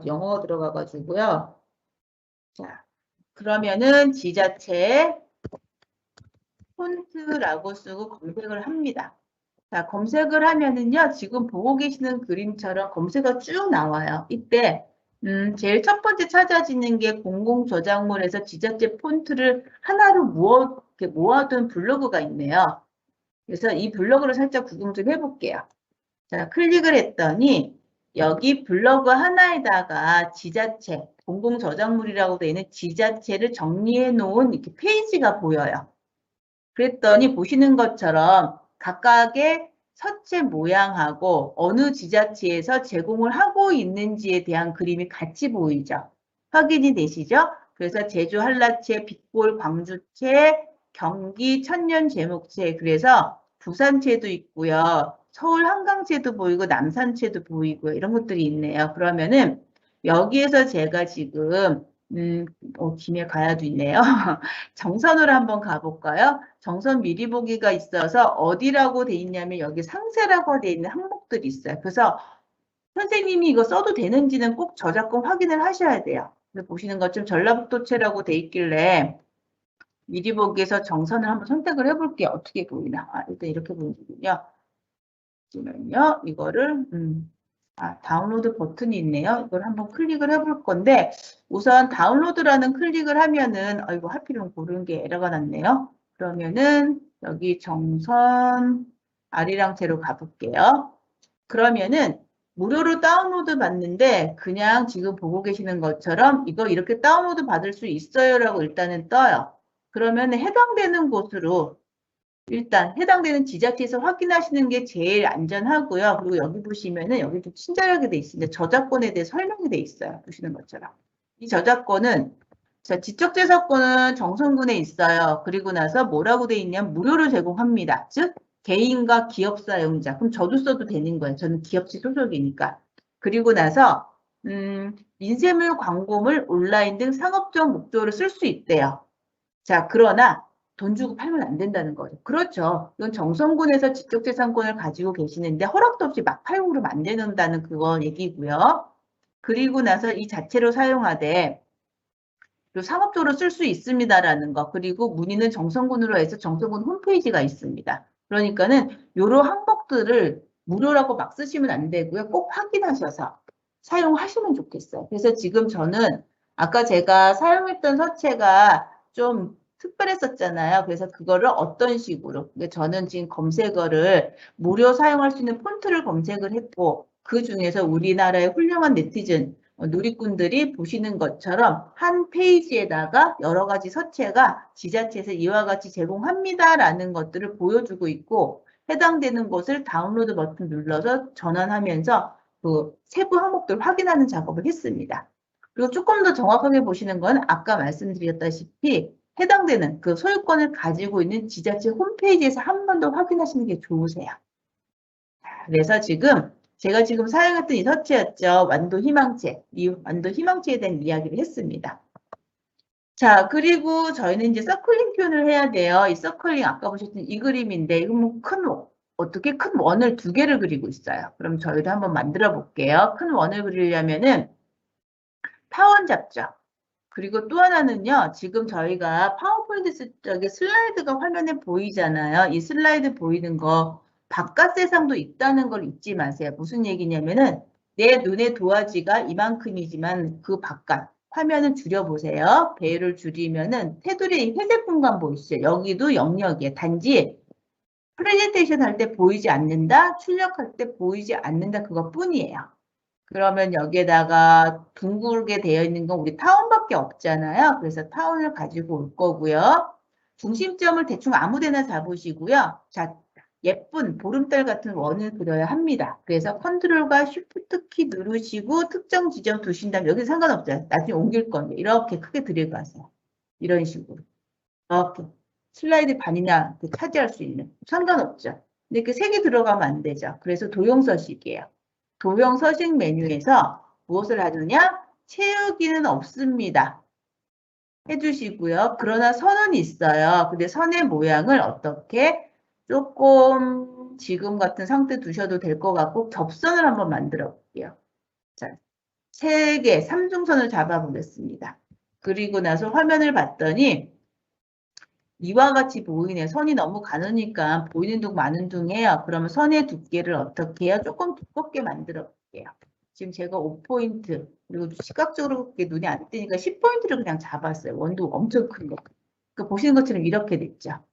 영어 들어가가지고요. 자, 그러면은 지자체 폰트라고 쓰고 검색을 합니다. 자, 검색을 하면은요, 지금 보고 계시는 그림처럼 검색어가 쭉 나와요. 이때, 제일 첫 번째 찾아지는 게 공공저작물에서 지자체 폰트를 하나로 모아둔 블로그가 있네요. 그래서 이 블로그를 살짝 구경 좀 해볼게요. 자, 클릭을 했더니, 여기 블로그 하나에다가 지자체, 공공저작물이라고 되어 있는 지자체를 정리해 놓은 이렇게 페이지가 보여요. 그랬더니 보시는 것처럼 각각의 서체 모양하고 어느 지자체에서 제공을 하고 있는지에 대한 그림이 같이 보이죠. 확인이 되시죠? 그래서 제주 한라채, 빛골 광주채, 경기 천년 제목채, 그래서 부산채도 있고요. 서울 한강채도 보이고 남산채도 보이고 이런 것들이 있네요. 그러면은 여기에서 제가 지금 김해 가야도 있네요. 정선으로 한번 가볼까요? 정선 미리 보기가 있어서 어디라고 돼 있냐면 여기 상세라고 돼 있는 항목들이 있어요. 그래서 선생님이 이거 써도 되는지는 꼭 저작권 확인을 하셔야 돼요. 보시는 것처럼 전라북도채라고 돼 있길래 미리 보기에서 정선을 한번 선택을 해볼게요. 어떻게 보이나? 일단 이렇게 보이는군요. 잠시만요. 이거를 다운로드 버튼이 있네요. 이걸 한번 클릭을 해볼 건데 우선 다운로드라는 클릭을 하면은 이거 하필이면 고른 게 에러가 났네요. 그러면은 여기 정선 아리랑채로 가볼게요. 그러면은 무료로 다운로드 받는데 그냥 지금 보고 계시는 것처럼 이거 이렇게 다운로드 받을 수 있어요라고 일단은 떠요. 그러면 해당되는 곳으로 일단 해당되는 지자체에서 확인하시는 게 제일 안전하고요. 그리고 여기 보시면은 여기 좀 친절하게 돼 있습니다. 저작권에 대해 설명이 돼 있어요. 보시는 것처럼. 이 저작권은 지적재산권은 정선군에 있어요. 그리고 나서 뭐라고 돼 있냐면 무료로 제공합니다. 즉 개인과 기업 사용자. 그럼 저도 써도 되는 거예요. 저는 기업체 소속이니까. 그리고 나서 인쇄물, 광고물, 온라인 등 상업적 목적으로 쓸 수 있대요. 자, 그러나 돈 주고 팔면 안 된다는 거죠. 그렇죠. 이건 정선군에서 지적재산권을 가지고 계시는데 허락도 없이 막 팔고 그러면 안 된다는 그거 얘기고요. 그리고 나서 이 자체로 사용하되 상업적으로 쓸 수 있습니다라는 거. 그리고 문의는 정선군으로 해서 정선군 홈페이지가 있습니다. 그러니까는 이런 항목들을 무료라고 막 쓰시면 안 되고요. 꼭 확인하셔서 사용하시면 좋겠어요. 그래서 지금 저는 아까 제가 사용했던 서체가 좀 특별했었잖아요. 그래서 그거를 어떤 식으로 저는 지금 검색어를 무료 사용할 수 있는 폰트를 검색을 했고 그 중에서 우리나라의 훌륭한 네티즌 누리꾼들이 보시는 것처럼 한 페이지에다가 여러 가지 서체가 지자체에서 이와 같이 제공합니다라는 것들을 보여주고 있고 해당되는 곳을 다운로드 버튼 눌러서 전환하면서 그 세부 항목들을 확인하는 작업을 했습니다. 그리고 조금 더 정확하게 보시는 건 아까 말씀드렸다시피 해당되는 그 소유권을 가지고 있는 지자체 홈페이지에서 한 번 더 확인하시는 게 좋으세요. 그래서 제가 지금 사용했던 이 서체였죠. 완도 희망체. 이 완도 희망체에 대한 이야기를 했습니다. 자, 그리고 저희는 이제 서클링 표현을 해야 돼요. 이 서클링 아까 보셨던 이 그림인데 이거 뭐 어떻게 큰 원을 두 개를 그리고 있어요. 그럼 저희도 한번 만들어 볼게요. 큰 원을 그리려면은 타원 잡죠. 그리고 또 하나는요. 지금 저희가 파워포인트 쪽에 슬라이드가 화면에 보이잖아요. 이 슬라이드 보이는 거 바깥 세상도 있다는 걸 잊지 마세요. 무슨 얘기냐면은 내 눈의 도화지가 이만큼이지만 그 바깥 화면을 줄여보세요. 배열을 줄이면은 테두리 회색 공간 보이시죠? 여기도 영역이에요. 단지 프레젠테이션 할 때 보이지 않는다, 출력할 때 보이지 않는다 그것뿐이에요. 그러면 여기에다가 둥글게 되어 있는 건 우리 타원밖에 없잖아요. 그래서 타원을 가지고 올 거고요. 중심점을 대충 아무 데나 잡으시고요. 자, 예쁜 보름달 같은 원을 그려야 합니다. 그래서 컨트롤과 쉬프트 키 누르시고 특정 지점 두신 다음에 여기 상관없어요. 나중에 옮길 건데 이렇게 크게 들여가세요. 이런 식으로. 이렇게 슬라이드 반이나 차지할 수 있는 상관없죠. 근데 그 색이 들어가면 안 되죠. 그래서 도형서식이에요. 도형 서식 메뉴에서 무엇을 하느냐? 채우기는 없습니다. 해주시고요. 그러나 선은 있어요. 근데 선의 모양을 어떻게 조금 지금 같은 상태 두셔도 될 것 같고 겹선을 한번 만들어 볼게요. 자, 3개, 삼중선을 잡아 보겠습니다. 그리고 나서 화면을 봤더니 이와 같이 보이네. 선이 너무 가느니까 보이는 둥 마는 둥 해요. 그러면 선의 두께를 어떻게 해요? 조금 두껍게 만들어 볼게요. 지금 제가 5포인트, 그리고 시각적으로 그게 눈에 안 띄니까 10포인트를 그냥 잡았어요. 원도 엄청 큰 거. 그러니까 보시는 것처럼 이렇게 됐죠.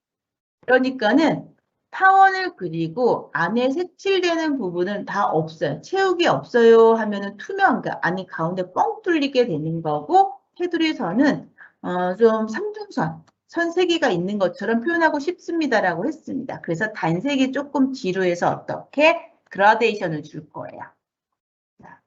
그러니까는 타원을 그리고 안에 색칠되는 부분은 다 없어요. 채우기 없어요 하면은 투명, 그러니까 안이 가운데 뻥 뚫리게 되는 거고, 테두리 선은 좀 삼중선, 선 3개가 있는 것처럼 표현하고 싶습니다라고 했습니다. 그래서 단색이 조금 지루해서 어떻게 그라데이션을 줄 거예요. 자,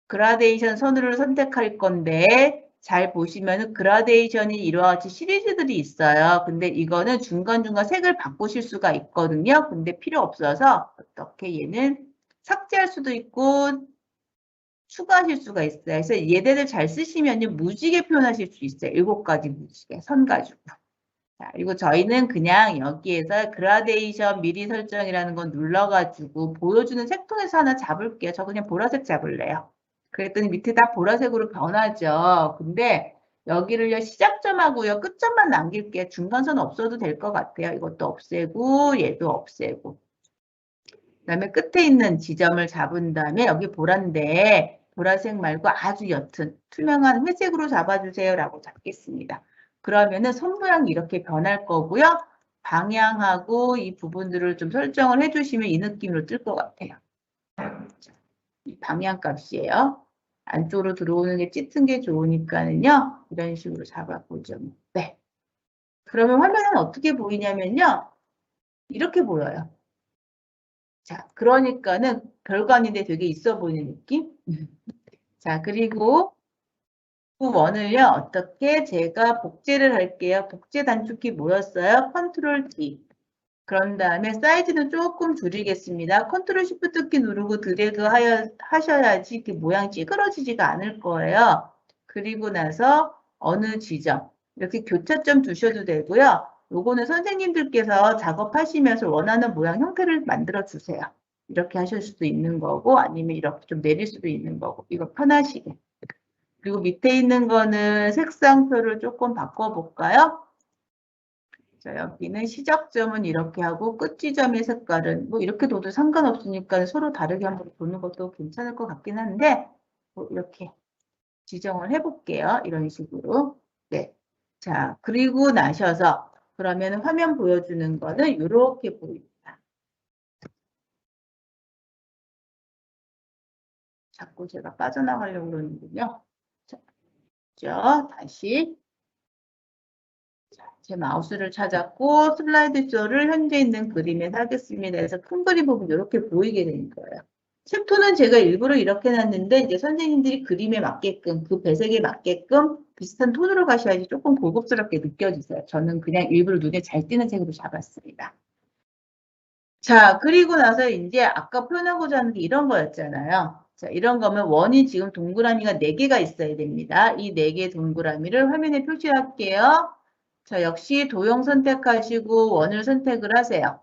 그라데이션 선을 선택할 건데 잘 보시면은 그라데이션이 이와 같이 시리즈들이 있어요. 근데 이거는 중간중간 색을 바꾸실 수가 있거든요. 근데 필요 없어서 어떻게 얘는 삭제할 수도 있고 추가하실 수가 있어요. 그래서 얘네들 잘 쓰시면 무지개 표현하실 수 있어요. 7가지 무지개 선 가지고. 자, 그리고 저희는 그냥 여기에서 그라데이션 미리 설정이라는 건 눌러가지고 보여주는 색톤에서 하나 잡을게요. 저 그냥 보라색 잡을래요. 그랬더니 밑에 다 보라색으로 변하죠. 근데 여기를요, 시작점하고요, 끝점만 남길게요. 중간선 없어도 될 것 같아요. 이것도 없애고, 얘도 없애고. 그 다음에 끝에 있는 지점을 잡은 다음에 여기 보라인데, 보라색 말고 아주 옅은 투명한 회색으로 잡아주세요. 라고 잡겠습니다. 그러면은 손 모양이 이렇게 변할 거고요. 방향하고 이 부분들을 좀 설정을 해주시면 이 느낌으로 뜰 것 같아요. 이 방향 값이에요. 안쪽으로 들어오는 게 짙은 게 좋으니까는요. 이런 식으로 잡아보죠. 네. 그러면 화면은 어떻게 보이냐면요. 이렇게 보여요. 자, 그러니까는 별거 아닌데 되게 있어 보이는 느낌? 자, 그리고 그 원을요, 어떻게 제가 복제를 할게요. 복제 단축키 뭐였어요? 컨트롤 D. 그런 다음에 사이즈는 조금 줄이겠습니다. 컨트롤 시프트 키 누르고 드래그 하셔야지 이렇게 모양 찌그러지지가 않을 거예요. 그리고 나서 어느 지점, 이렇게 교차점 두셔도 되고요. 요거는 선생님들께서 작업하시면서 원하는 모양 형태를 만들어 주세요. 이렇게 하실 수도 있는 거고 아니면 이렇게 좀 내릴 수도 있는 거고 이거 편하시게. 그리고 밑에 있는 거는 색상표를 조금 바꿔볼까요? 자, 여기는 시작점은 이렇게 하고 끝 지점의 색깔은 뭐 이렇게 둬도 상관없으니까 서로 다르게 한번 보는 것도 괜찮을 것 같긴 한데 뭐 이렇게 지정을 해볼게요. 이런 식으로. 네. 자, 그리고 나셔서 그러면 화면 보여주는 거는 이렇게 보입니다. 자꾸 제가 빠져나가려고 그러는군요. 자, 다시. 제 마우스를 찾았고 슬라이드 쇼를 현재 있는 그림에 하겠습니다. 그래서 큰 그림 부분 이렇게 보이게 되는 거예요. 챕터는 제가 일부러 이렇게 놨는데 이제 선생님들이 그림에 맞게끔 그 배색에 맞게끔 비슷한 톤으로 가셔야지 조금 고급스럽게 느껴지세요. 저는 그냥 일부러 눈에 잘 띄는 색으로 잡았습니다. 자, 그리고 나서 이제 아까 표현하고자 하는 게 이런 거였잖아요. 자, 이런 거면 원이 지금 동그라미가 4개가 있어야 됩니다. 이 4개 동그라미를 화면에 표시할게요. 자, 역시 도형 선택하시고 원을 선택을 하세요.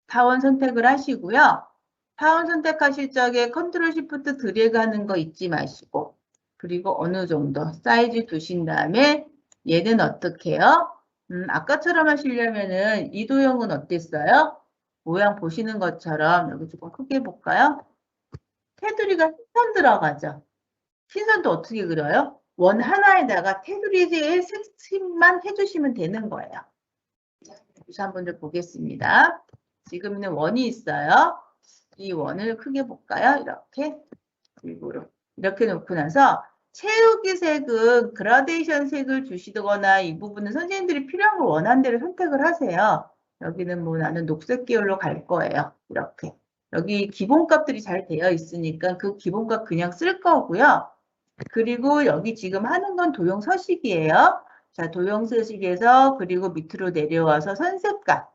타원 선택을 하시고요. 타원 선택하실 적에 컨트롤 시프트 드래그 하는 거 잊지 마시고 그리고 어느 정도 사이즈 두신 다음에 얘는 어떻게 해요? 아까처럼 하시려면은 이 도형은 어땠어요? 모양 보시는 것처럼 여기 조금 크게 볼까요? 테두리가 흰선 들어가죠. 흰선도 어떻게 그려요? 원 하나에다가 테두리의 색칠만 해주시면 되는 거예요. 다시 한번 더 보겠습니다. 지금은 원이 있어요. 이 원을 크게 볼까요? 이렇게 일부러 이렇게 놓고 나서 채우기 색은 그라데이션 색을 주시거나 이 부분은 선생님들이 필요한 걸 원하는 대로 선택을 하세요. 여기는 뭐 나는 녹색 계열로 갈 거예요. 이렇게. 여기 기본값들이 잘 되어 있으니까 그 기본값 그냥 쓸 거고요. 그리고 여기 지금 하는 건 도형 서식이에요. 자, 도형 서식에서 그리고 밑으로 내려와서 선색감.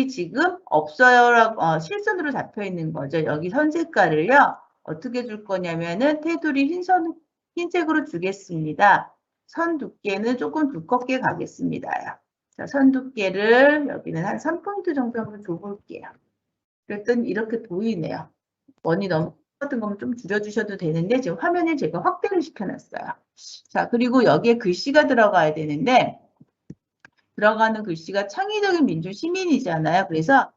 지금 없어요라고 실선으로 잡혀 있는 거죠. 여기 선 색깔을요. 어떻게 줄 거냐면은 테두리 흰색으로 주겠습니다. 선 두께는 조금 두껍게 가겠습니다. 자, 선 두께를 여기는 한 3포인트 정도 한번 줘볼게요. 그랬더니 이렇게 보이네요. 원이 너무 같은 거면 좀 줄여주셔도 되는데 지금 화면에 제가 확대를 시켜놨어요. 자, 그리고 여기에 글씨가 들어가야 되는데 들어가는 글씨가 창의적인 민주 시민이잖아요. 그래서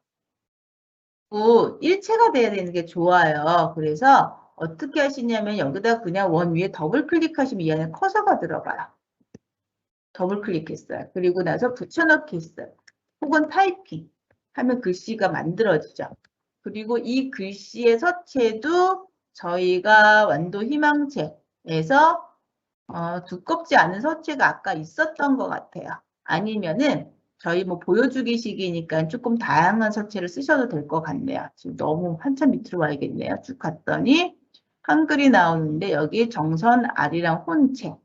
일체가 돼야 되는 게 좋아요. 그래서 어떻게 하시냐면 여기다 그냥 원 위에 더블 클릭하시면 이 안에 커서가 들어가요. 더블 클릭했어요. 그리고 나서 붙여넣기 했어요. 혹은 타이핑 하면 글씨가 만들어지죠. 그리고 이 글씨의 서체도 저희가 완도 희망체에서 두껍지 않은 서체가 아까 있었던 것 같아요. 아니면은 저희 뭐 보여주기식이니까 조금 다양한 서체를 쓰셔도 될 것 같네요. 지금 너무 한참 밑으로 와야겠네요. 쭉 갔더니 한글이 나오는데 여기 정선 아리랑 혼체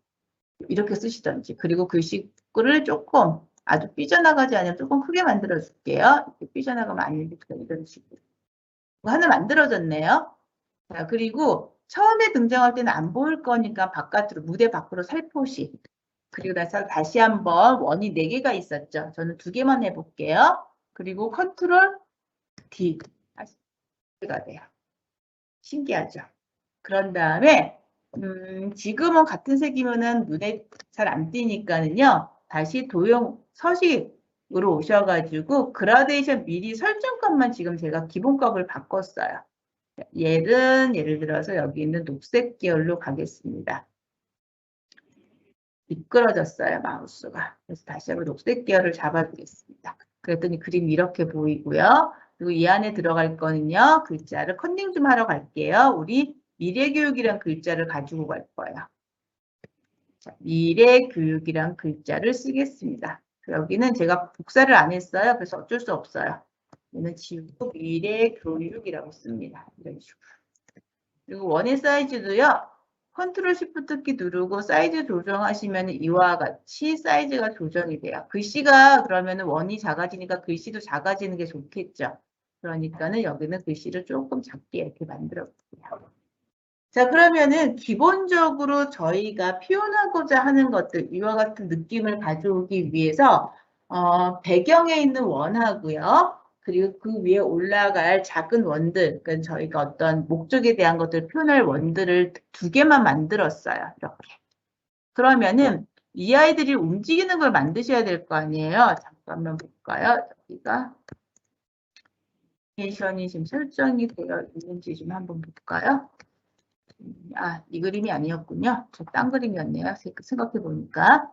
이렇게 쓰시던지 그리고 글씨를 조금 아주 삐져나가지 않으면 조금 크게 만들어 줄게요. 이렇게 삐져나가면 안 되니까 이런 식으로 하나 만들어졌네요. 자, 그리고 처음에 등장할 때는 안 보일 거니까 바깥으로 무대 밖으로 살포시 그리고 나서 다시 한번 원이 4개가 있었죠. 저는 2개만 해볼게요. 그리고 컨트롤 D 가 돼요. 신기하죠. 그런 다음에 지금은 같은 색이면은 눈에 잘 안 띄니까는요. 다시 도형 서식으로 오셔가지고 그라데이션 미리 설정값만 지금 제가 기본값을 바꿨어요. 얘는 예를 들어서 여기 있는 녹색 계열로 가겠습니다. 미끄러졌어요, 마우스가. 그래서 다시 한번 녹색 계열을 잡아주겠습니다. 그랬더니 그림이 이렇게 보이고요. 그리고 이 안에 들어갈 거는요. 글자를 컨닝 좀 하러 갈게요. 우리 미래교육이란 글자를 가지고 갈 거예요. 자, 미래교육이란 글자를 쓰겠습니다. 여기는 제가 복사를 안 했어요. 그래서 어쩔 수 없어요. 얘는 지우고 미래교육이라고 씁니다. 이런 식으로. 그리고 원의 사이즈도요. 컨트롤 시프트 키 누르고 사이즈 조정하시면 이와 같이 사이즈가 조정이 돼요. 글씨가 그러면 원이 작아지니까 글씨도 작아지는 게 좋겠죠. 그러니까는 여기는 글씨를 조금 작게 이렇게 만들어 볼게요. 자, 그러면은 기본적으로 저희가 표현하고자 하는 것들, 이와 같은 느낌을 가져오기 위해서 배경에 있는 원하고요. 그리고 그 위에 올라갈 작은 원들, 그러니까 저희가 어떤 목적에 대한 것들을 표현할 원들을 2개만 만들었어요. 이렇게. 그러면은 이 아이들이 움직이는 걸 만드셔야 될 거 아니에요. 잠깐만 볼까요? 여기가 애니메이션이 지금 설정이 되어 있는지 좀 한번 볼까요? 이 그림이 아니었군요. 딴 그림이었네요. 생각해 보니까.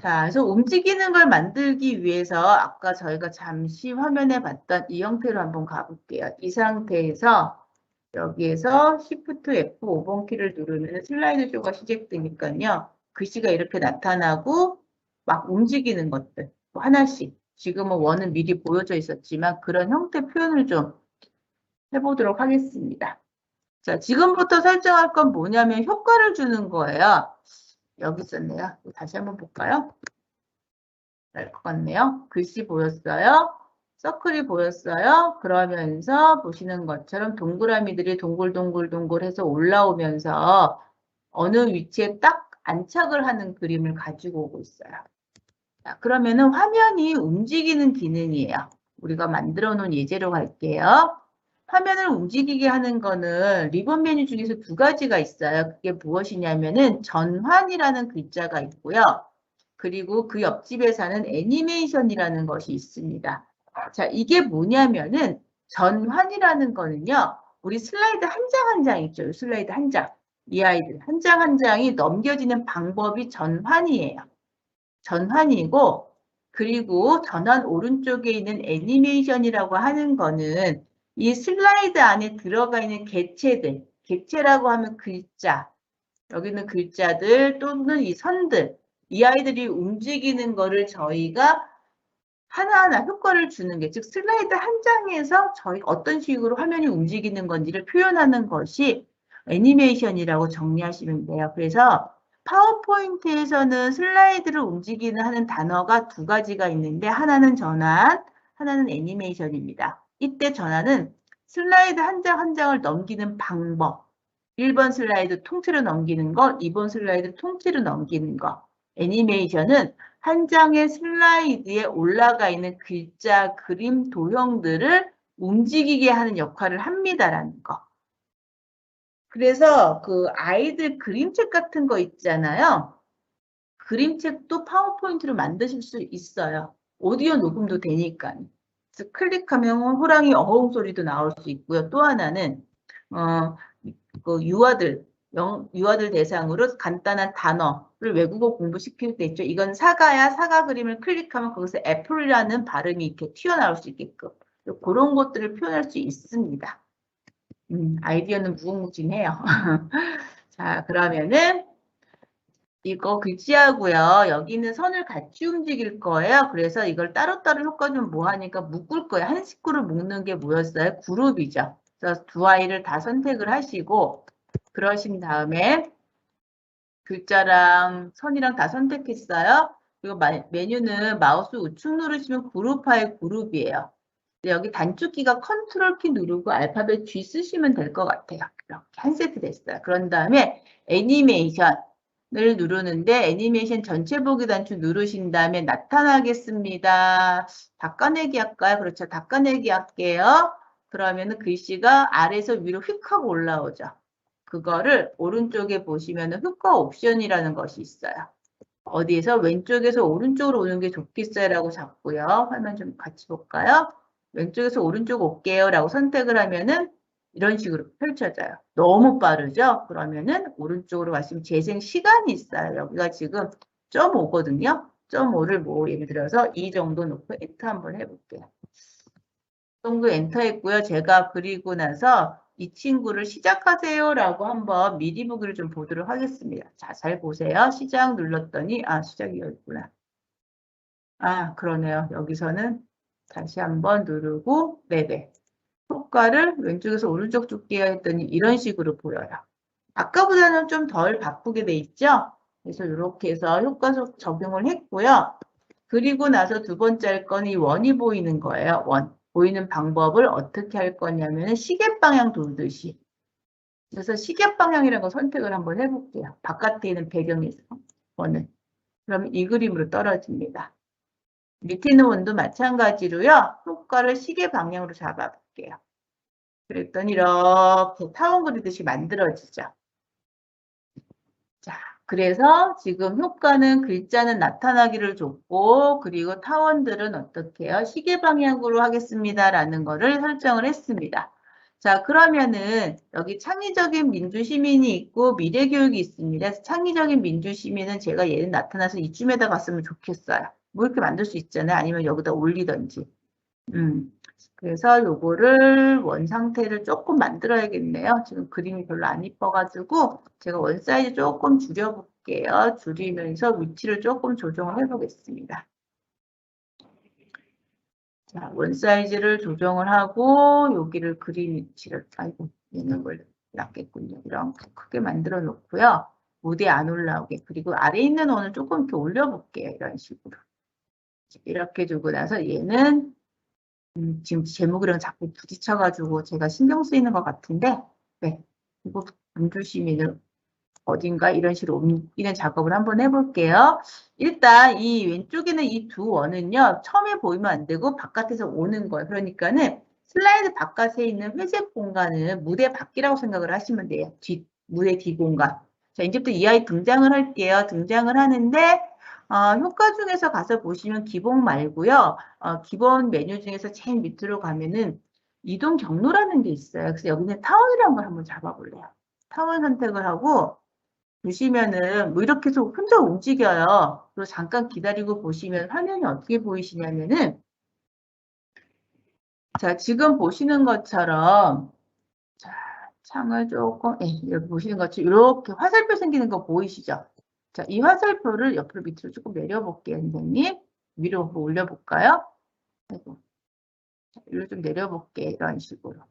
자, 그래서 움직이는 걸 만들기 위해서 아까 저희가 잠시 화면에 봤던 이 형태로 한번 가볼게요. 이 상태에서 여기에서 Shift F5번 키를 누르면 슬라이드 쇼가 시작되니까요. 글씨가 이렇게 나타나고 막 움직이는 것들 하나씩. 지금은 원은 미리 보여져 있었지만 그런 형태 표현을 좀 해보도록 하겠습니다. 자, 지금부터 설정할 건 뭐냐면 효과를 주는 거예요. 여기 있었네요. 다시 한번 볼까요? 알 것 같네요. 글씨 보였어요? 서클이 보였어요? 그러면서 보시는 것처럼 동그라미들이 동글동글동글해서 올라오면서 어느 위치에 딱 안착을 하는 그림을 가지고 오고 있어요. 자, 그러면은 화면이 움직이는 기능이에요. 우리가 만들어 놓은 예제로 갈게요. 화면을 움직이게 하는 거는 리본 메뉴 중에서 2가지가 있어요. 그게 무엇이냐면은 전환이라는 글자가 있고요. 그리고 그 옆집에 사는 애니메이션이라는 것이 있습니다. 자, 이게 뭐냐면은 전환이라는 거는요. 우리 슬라이드 한 장 한 장 있죠. 슬라이드 한 장. 이 아이들 한 장 한 장이 넘겨지는 방법이 전환이에요. 전환이고 그리고 전환 오른쪽에 있는 애니메이션이라고 하는 거는 이 슬라이드 안에 들어가 있는 객체들, 객체라고 하면 글자, 여기는 글자들 또는 이 선들, 이 아이들이 움직이는 거를 저희가 하나하나 효과를 주는 게, 즉 슬라이드 한 장에서 저희 어떤 식으로 화면이 움직이는 건지를 표현하는 것이 애니메이션이라고 정리하시면 돼요. 그래서 파워포인트에서는 슬라이드를 움직이는 하는 단어가 2가지가 있는데 하나는 전환, 하나는 애니메이션입니다. 이때 전환은 슬라이드 한 장 한 장을 넘기는 방법. 1번 슬라이드 통째로 넘기는 거, 2번 슬라이드 통째로 넘기는 거. 애니메이션은 한 장의 슬라이드에 올라가 있는 글자, 그림, 도형들을 움직이게 하는 역할을 합니다라는 거. 그래서 그 아이들 그림책 같은 거 있잖아요. 그림책도 파워포인트로 만드실 수 있어요. 오디오 녹음도 되니까. 그래서 클릭하면 호랑이 어흥 소리도 나올 수 있고요. 또 하나는 그 유아들 대상으로 간단한 단어를 외국어 공부시킬 때 있죠. 이건 사과야. 사과 그림을 클릭하면 거기서 애플이라는 발음이 이렇게 튀어나올 수 있게끔 그런 것들을 표현할 수 있습니다. 아이디어는 무궁무진해요. 자, 그러면은 이거 글씨하고요. 여기 있는 선을 같이 움직일 거예요. 그래서 이걸 따로따로 효과 좀 뭐 하니까 묶을 거예요. 한 식구를 묶는 게 뭐였어요? 그룹이죠. 그래서 두 아이를 다 선택을 하시고 그러신 다음에 글자랑 선이랑 다 선택했어요. 그리고 메뉴는 마우스 우측 누르시면 그룹 파일 그룹이에요. 여기 단축키가 컨트롤 키 누르고 알파벳 G 쓰시면 될 것 같아요. 이렇게 한 세트 됐어요. 그런 다음에 애니메이션을 누르는데 애니메이션 전체 보기 단추 누르신 다음에 나타나겠습니다. 닦아내기 할까요? 그렇죠. 닦아내기 할게요. 그러면은 글씨가 아래에서 위로 휙 하고 올라오죠. 그거를 오른쪽에 보시면은 효과 옵션이라는 것이 있어요. 어디에서 왼쪽에서 오른쪽으로 오는 게 좋겠어요 라고 잡고요. 화면 좀 같이 볼까요? 왼쪽에서 오른쪽 올게요 라고 선택을 하면은 이런 식으로 펼쳐져요. 너무 빠르죠? 그러면은 오른쪽으로 가시면 재생 시간이 있어요. 여기가 지금 0.5거든요. 0.5를 뭐 예를 들어서 이 정도 놓고 엔터 한번 해볼게요. 이 정도 엔터 했고요. 제가 그리고 나서 이 친구를 시작하세요 라고 한번 미리 보기를 좀 보도록 하겠습니다. 자, 잘 보세요. 시작 눌렀더니 시작이 여기 있구나. 그러네요. 여기서는 다시 한번 누르고 네네. 효과를 왼쪽에서 오른쪽 줄게요 했더니 이런 식으로 보여요. 아까보다는 좀 덜 바쁘게 돼 있죠? 그래서 이렇게 해서 효과 적용을 했고요. 그리고 나서 두 번째 할 건 이 원이 보이는 거예요. 원. 보이는 방법을 어떻게 할 거냐면 시계 방향 돌듯이. 그래서 시계 방향이라는 거 선택을 한번 해볼게요. 바깥에 있는 배경에서 원을. 그러면 이 그림으로 떨어집니다. 밑에 있는 원도 마찬가지로요. 효과를 시계 방향으로 잡아볼게요. 그랬더니 이렇게 타원 그리듯이 만들어지죠. 자, 그래서 지금 효과는 글자는 나타나기를 줬고 그리고 타원들은 어떻게 해요? 시계 방향으로 하겠습니다라는 거를 설정을 했습니다. 자, 그러면은 여기 창의적인 민주시민이 있고 미래교육이 있습니다. 창의적인 민주시민은 제가 얘는 나타나서 이쯤에다 갔으면 좋겠어요. 뭐 이렇게 만들 수 있잖아요. 아니면 여기다 올리던지. 그래서 요거를 원 상태를 조금 만들어야겠네요. 지금 그림이 별로 안 이뻐가지고 제가 원 사이즈 조금 줄여볼게요. 줄이면서 위치를 조금 조정을 해보겠습니다. 자, 원 사이즈를 조정을 하고 여기를 그림 위치를 얘는 원래 낫겠군요. 이렇게 크게 만들어 놓고요. 무대 안 올라오게. 그리고 아래에 있는 원을 조금 이렇게 올려볼게요. 이런 식으로. 이렇게 주고 나서 얘는 지금 제목이랑 자꾸 부딪혀가지고 제가 신경 쓰이는 것 같은데, 네. 이거 민주시민을 어딘가 이런 식으로 옮기는 작업을 한번 해볼게요. 일단 이 왼쪽에는 이 두 원은요, 처음에 보이면 안 되고 바깥에서 오는 거예요. 그러니까는 슬라이드 바깥에 있는 회색 공간은 무대 밖이라고 생각을 하시면 돼요. 무대 뒤 공간. 자, 이제부터 이 아이 등장을 할게요. 등장을 하는데, 효과 중에서 가서 보시면 기본 말고요. 기본 메뉴 중에서 제일 밑으로 가면은 이동 경로라는 게 있어요. 그래서 여기는 타원이라는 걸 한번 잡아볼래요. 타원 선택을 하고 보시면은 뭐 이렇게 해서 혼자 움직여요. 그리고 잠깐 기다리고 보시면 화면이 어떻게 보이시냐면은 자, 지금 보시는 것처럼 자, 창을 조금 여기 보시는 것처럼 이렇게 화살표 생기는 거 보이시죠? 자, 이 화살표를 옆으로 밑으로 조금 내려볼게요, 선생님. 위로 한번 올려볼까요? 아이고. 자, 위로 좀 내려볼게, 이런 식으로.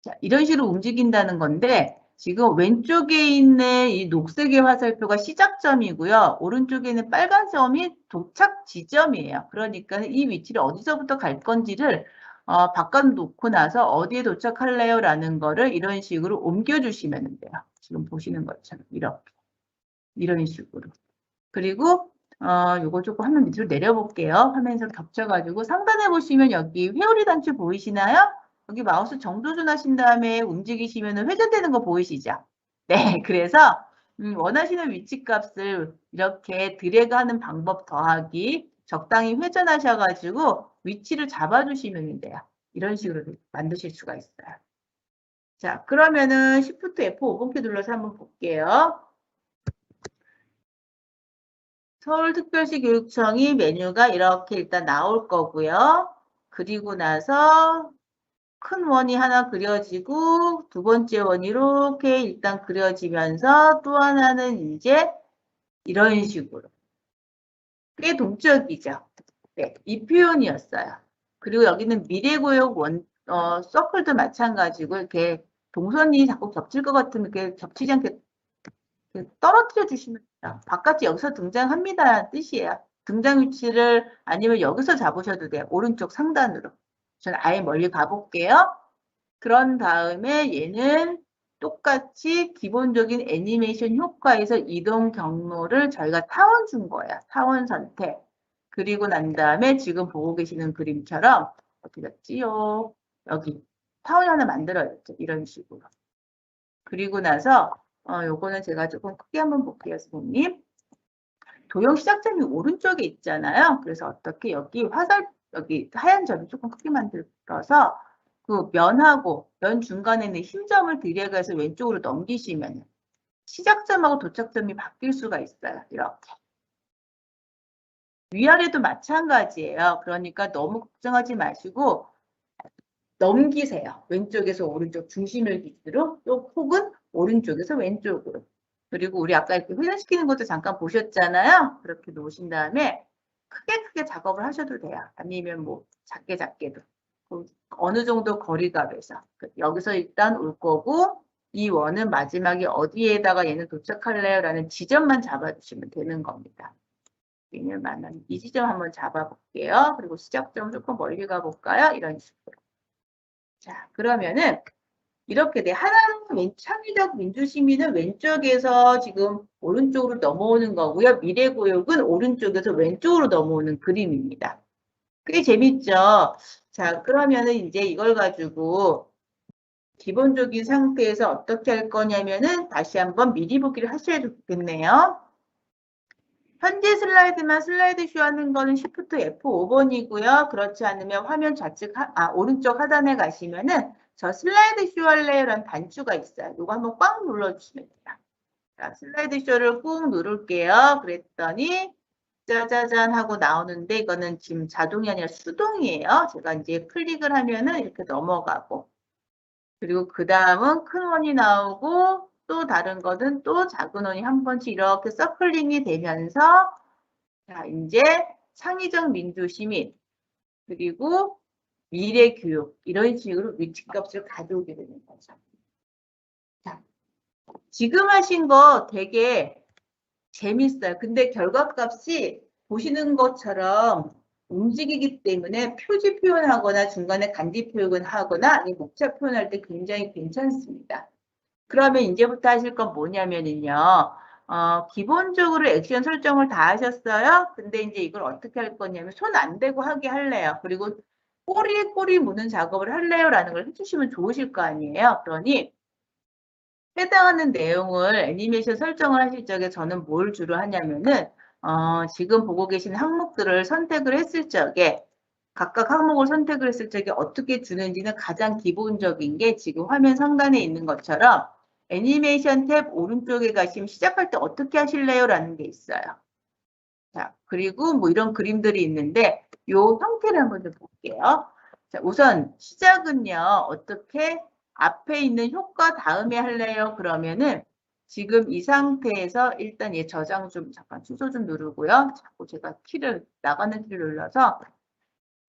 자, 이런 식으로 움직인다는 건데, 지금 왼쪽에 있는 이 녹색의 화살표가 시작점이고요. 오른쪽에 있는 빨간 점이 도착 지점이에요. 그러니까 이 위치를 어디서부터 갈 건지를 바꿔놓고 나서 어디에 도착할래요? 라는 거를 이런 식으로 옮겨주시면 돼요. 지금 보시는 것처럼 이렇게. 이런 식으로. 그리고 요거 조금 화면 밑으로 내려볼게요. 화면에서 겹쳐가지고 상단에 보시면 여기 회오리 단추 보이시나요? 여기 마우스 정조준 하신 다음에 움직이시면 회전되는 거 보이시죠? 네, 그래서 원하시는 위치 값을 이렇게 드래그하는 방법 더하기 적당히 회전하셔가지고 위치를 잡아주시면 돼요. 이런 식으로 만드실 수가 있어요. 자, 그러면은 Shift F5번키 눌러서 한번 볼게요. 서울특별시 교육청이 메뉴가 이렇게 일단 나올 거고요. 그리고 나서 큰 원이 하나 그려지고 두 번째 원이 이렇게 일단 그려지면서 또 하나는 이제 이런 식으로. 꽤 동적이죠. 네, 이 표현이었어요. 그리고 여기는 미래고역 서클도 마찬가지고 이렇게 동선이 자꾸 겹칠 것 같으면 이렇게 겹치지 않게 떨어뜨려 주시면 돼요. 바깥이 여기서 등장합니다 뜻이에요. 등장 위치를 아니면 여기서 잡으셔도 돼요. 오른쪽 상단으로. 저는 아예 멀리 가볼게요. 그런 다음에 얘는 똑같이 기본적인 애니메이션 효과에서 이동 경로를 저희가 타원 준 거예요. 타원 선택. 그리고 난 다음에 지금 보고 계시는 그림처럼 어떻게 됐지요? 여기 타원 하나 만들어야죠. 이런 식으로. 그리고 나서 요거는 제가 조금 크게 한번 볼게요, 선생님. 도형 시작점이 오른쪽에 있잖아요. 그래서 어떻게 여기 여기 하얀 점이 조금 크게 만들어서 그 면하고 면 중간에 있는 흰 점을 드래그해서 왼쪽으로 넘기시면 시작점하고 도착점이 바뀔 수가 있어요. 이렇게. 위아래도 마찬가지예요. 그러니까 너무 걱정하지 마시고 넘기세요. 왼쪽에서 오른쪽 중심을 기준으로 또 혹은 오른쪽에서 왼쪽으로. 그리고 우리 아까 이렇게 회전시키는 것도 잠깐 보셨잖아요. 그렇게 놓으신 다음에 크게 작업을 하셔도 돼요. 아니면 뭐 작게도. 어느 정도 거리감에서. 여기서 일단 올 거고 이 원은 마지막에 어디에다가 얘는 도착할래요? 라는 지점만 잡아주시면 되는 겁니다. 왜냐면 이 지점 한번 잡아볼게요. 그리고 시작점 조금 멀리 가볼까요? 이런 식으로. 자, 그러면은 이렇게 하나는 창의적 민주시민은 왼쪽에서 지금 오른쪽으로 넘어오는 거고요. 미래고역은 오른쪽에서 왼쪽으로 넘어오는 그림입니다. 꽤 재밌죠? 자, 그러면은 이제 이걸 가지고 기본적인 상태에서 어떻게 할 거냐면은 다시 한번 미리 보기를 하셔야 좋겠네요. 현재 슬라이드만 슬라이드 쇼 하는 거는 Shift F5번이고요. 그렇지 않으면 화면 좌측, 오른쪽 하단에 가시면은 저 슬라이드 쇼 할래요? 라는 단추가 있어요. 이거 한번 꽉 눌러주시면 돼요. 자, 슬라이드 쇼를 꾹 누를게요. 그랬더니 짜자잔 하고 나오는데 이거는 지금 자동이 아니라 수동이에요. 제가 이제 클릭을 하면은 이렇게 넘어가고 그리고 그 다음은 큰 원이 나오고 또 다른 거는 또 작은 원이 한 번씩 이렇게 서클링이 되면서 자 이제 창의적 민주시민 그리고 미래교육 이런 식으로 위치값을 가져오게 되는 거죠. 자, 지금 하신 거 되게 재밌어요. 근데 결과값이 보시는 것처럼 움직이기 때문에 표지 표현하거나 중간에 간디 표현하거나 목차 표현할 때 굉장히 괜찮습니다. 그러면 이제부터 하실 건 뭐냐면요. 기본적으로 액션 설정을 다 하셨어요. 근데 이제 이걸 어떻게 할 거냐면 손 안 대고 하게 할래요. 그리고 꼬리 무는 작업을 할래요. 라는 걸 해주시면 좋으실 거 아니에요. 그러니 해당하는 내용을 애니메이션 설정을 하실 적에 저는 뭘 주로 하냐면은 지금 보고 계신 항목들을 선택을 했을 적에 각각 항목을 선택을 했을 적에 어떻게 주는지는 가장 기본적인 게 지금 화면 상단에 있는 것처럼 애니메이션 탭 오른쪽에 가시면 시작할 때 어떻게 하실래요? 라는 게 있어요. 자, 그리고 뭐 이런 그림들이 있는데 요 형태를 한번 좀 볼게요. 자, 우선 시작은요. 어떻게 앞에 있는 효과 다음에 할래요? 그러면은 지금 이 상태에서 일단 얘 저장 좀 잠깐 취소 좀 누르고요. 자꾸 제가 나가는 키를 눌러서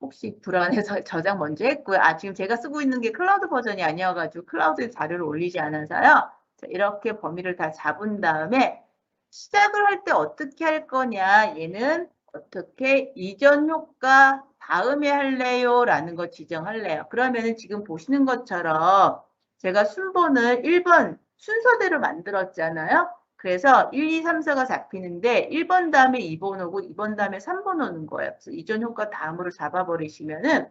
혹시 불안해서 저장 먼저 했고요. 지금 제가 쓰고 있는 게 클라우드 버전이 아니어가지고 클라우드에 자료를 올리지 않아서요. 이렇게 범위를 다 잡은 다음에 시작을 할 때 어떻게 할 거냐, 얘는 어떻게 이전 효과 다음에 할래요? 라는 거 지정할래요. 그러면은 지금 보시는 것처럼 제가 순번을 1번 순서대로 만들었잖아요. 그래서 1, 2, 3, 4가 잡히는데 1번 다음에 2번 오고 2번 다음에 3번 오는 거예요. 그래서 이전 효과 다음으로 잡아버리시면은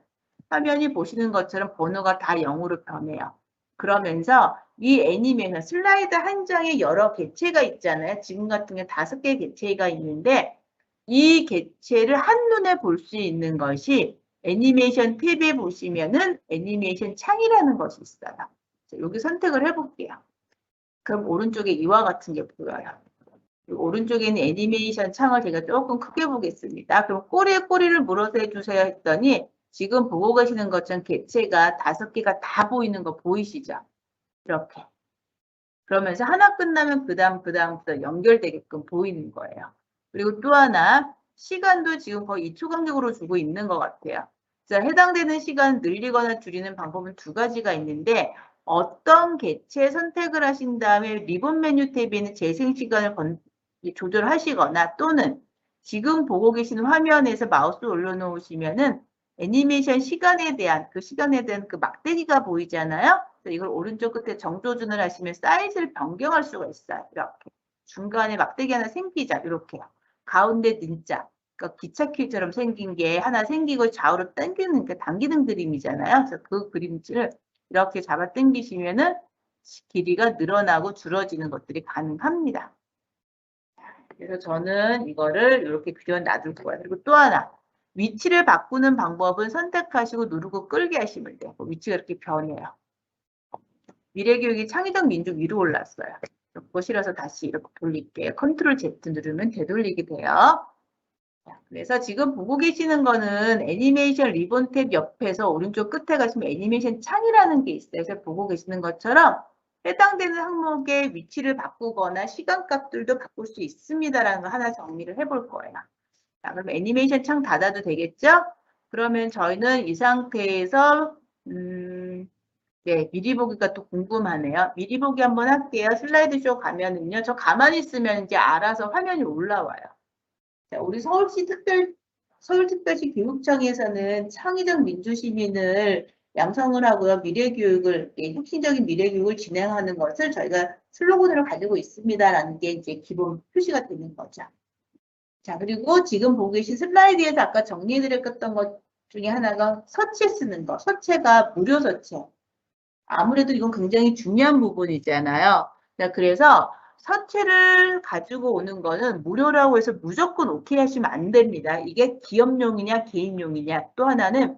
화면이 보시는 것처럼 번호가 다 0으로 변해요. 그러면서 이 애니메이션 슬라이드 한 장에 여러 객체가 있잖아요. 지금 같은 경우 5개 객체가 있는데 이 객체를 한눈에 볼 수 있는 것이 애니메이션 탭에 보시면은 애니메이션 창이라는 것이 있어요. 여기 선택을 해볼게요. 그럼 오른쪽에 이와 같은 게 보여요. 오른쪽에 있는 애니메이션 창을 제가 조금 크게 보겠습니다. 그럼 꼬리에 꼬리를 물어서 해주세요 했더니 지금 보고 계시는 것처럼 객체가 5개가 다 보이는 거 보이시죠? 이렇게. 그러면서 하나 끝나면 그 다음 연결되게끔 보이는 거예요. 그리고 또 하나, 시간도 지금 거의 2초 간격으로 주고 있는 것 같아요. 자, 해당되는 시간 늘리거나 줄이는 방법은 2가지가 있는데 어떤 객체 선택을 하신 다음에 리본 메뉴 탭에 있는 재생 시간을 조절하시거나 또는 지금 보고 계시는 화면에서 마우스 올려놓으시면은 애니메이션 시간에 대한 그 막대기가 보이잖아요. 이걸 오른쪽 끝에 정조준을 하시면 사이즈를 변경할 수가 있어요. 이렇게. 중간에 막대기 하나 생기자. 이렇게요. 가운데 는자. 그러니까 기차길처럼 생긴 게 하나 생기고 좌우로 당기는, 당기는 그림이잖아요. 그래서 그 그림을 이렇게 잡아 당기시면은 길이가 늘어나고 줄어지는 것들이 가능합니다. 그래서 저는 이거를 이렇게 그려 놔둘 거예요. 그리고 또 하나. 위치를 바꾸는 방법은 선택하시고 누르고 끌게 하시면 돼요. 위치가 이렇게 변해요. 미래교육이 창의적 민족 위로 올랐어요. 그거 싫어서 다시 이렇게 돌릴게요. 컨트롤 Z 누르면 되돌리게 돼요. 그래서 지금 보고 계시는 거는 애니메이션 리본 탭 옆에서 오른쪽 끝에 가시면 애니메이션 창이라는 게 있어요. 그래서 보고 계시는 것처럼 해당되는 항목의 위치를 바꾸거나 시간값들도 바꿀 수 있습니다라는 거 하나 정리를 해볼 거예요. 자, 그럼 애니메이션 창 닫아도 되겠죠? 그러면 저희는 이 상태에서 네, 미리 보기가 또 궁금하네요. 미리 보기 한번 할게요. 슬라이드 쇼 가면은요. 저 가만히 있으면 이제 알아서 화면이 올라와요. 자, 우리 서울특별시 교육청에서는 창의적 민주시민을 양성을 하고요. 미래교육을, 혁신적인 미래교육을 진행하는 것을 저희가 슬로건으로 가지고 있습니다라는 게 이제 기본 표시가 되는 거죠. 자, 그리고 지금 보고 계신 슬라이드에서 아까 정리해드렸던 것 중에 하나가 서체 쓰는 거. 서체가 무료 서체. 아무래도 이건 굉장히 중요한 부분이잖아요. 자, 그래서 서체를 가지고 오는 거는 무료라고 해서 무조건 오케이 하시면 안 됩니다. 이게 기업용이냐 개인용이냐. 또 하나는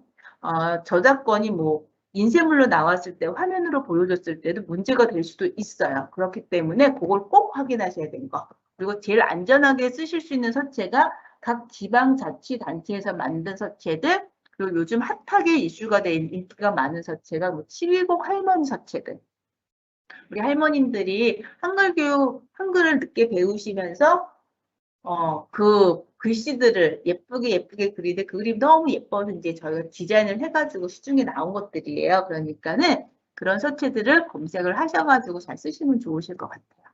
저작권이 뭐 인쇄물로 나왔을 때 화면으로 보여줬을 때도 문제가 될 수도 있어요. 그렇기 때문에 그걸 꼭 확인하셔야 되는 거. 그리고 제일 안전하게 쓰실 수 있는 서체가 각 지방자치단체에서 만든 서체들, 그리고 요즘 핫하게 이슈가 된 인기가 많은 서체가 뭐 710 할머니 서체들. 우리 할머님들이 한글을 늦게 배우시면서 그 글씨들을 예쁘게 그리는데 그 그림 너무 예뻐서 이제 저희가 디자인을 해가지고 시중에 나온 것들이에요. 그러니까는 그런 서체들을 검색을 하셔가지고 잘 쓰시면 좋으실 것 같아요.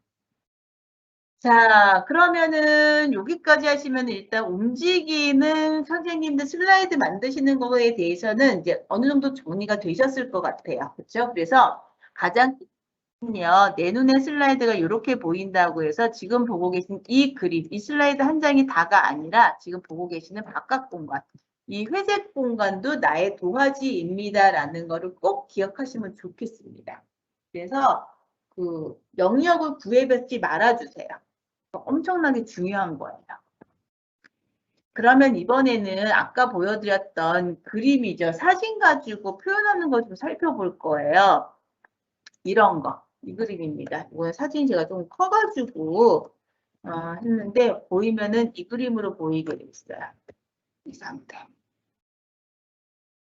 자, 그러면은 여기까지 하시면 일단 움직이는 선생님들 슬라이드 만드시는 거에 대해서는 이제 어느 정도 정리가 되셨을 것 같아요. 그렇죠? 그래서 가장 내 눈에 슬라이드가 이렇게 보인다고 해서 지금 보고 계신 이 그림, 이 슬라이드 한 장이 다가 아니라 지금 보고 계시는 바깥 공간, 이 회색 공간도 나의 도화지입니다라는 거를 꼭 기억하시면 좋겠습니다. 그래서 그 영역을 구애받지 말아주세요. 엄청나게 중요한 거예요. 그러면 이번에는 아까 보여드렸던 그림이죠. 사진 가지고 표현하는 거 좀 살펴볼 거예요. 이런 거. 이 그림입니다. 이거는 사진이 제가 좀 커가지고 했는데 보이면은 이 그림으로 보이게 돼 있어요. 이 상태.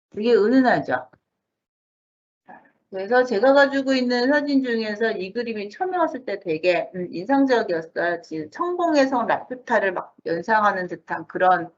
되게 은은하죠? 그래서 제가 가지고 있는 사진 중에서 이 그림이 처음에 왔을 때 되게 인상적이었어요. 지금 천공의 성 라퓨타를 막 연상하는 듯한 그런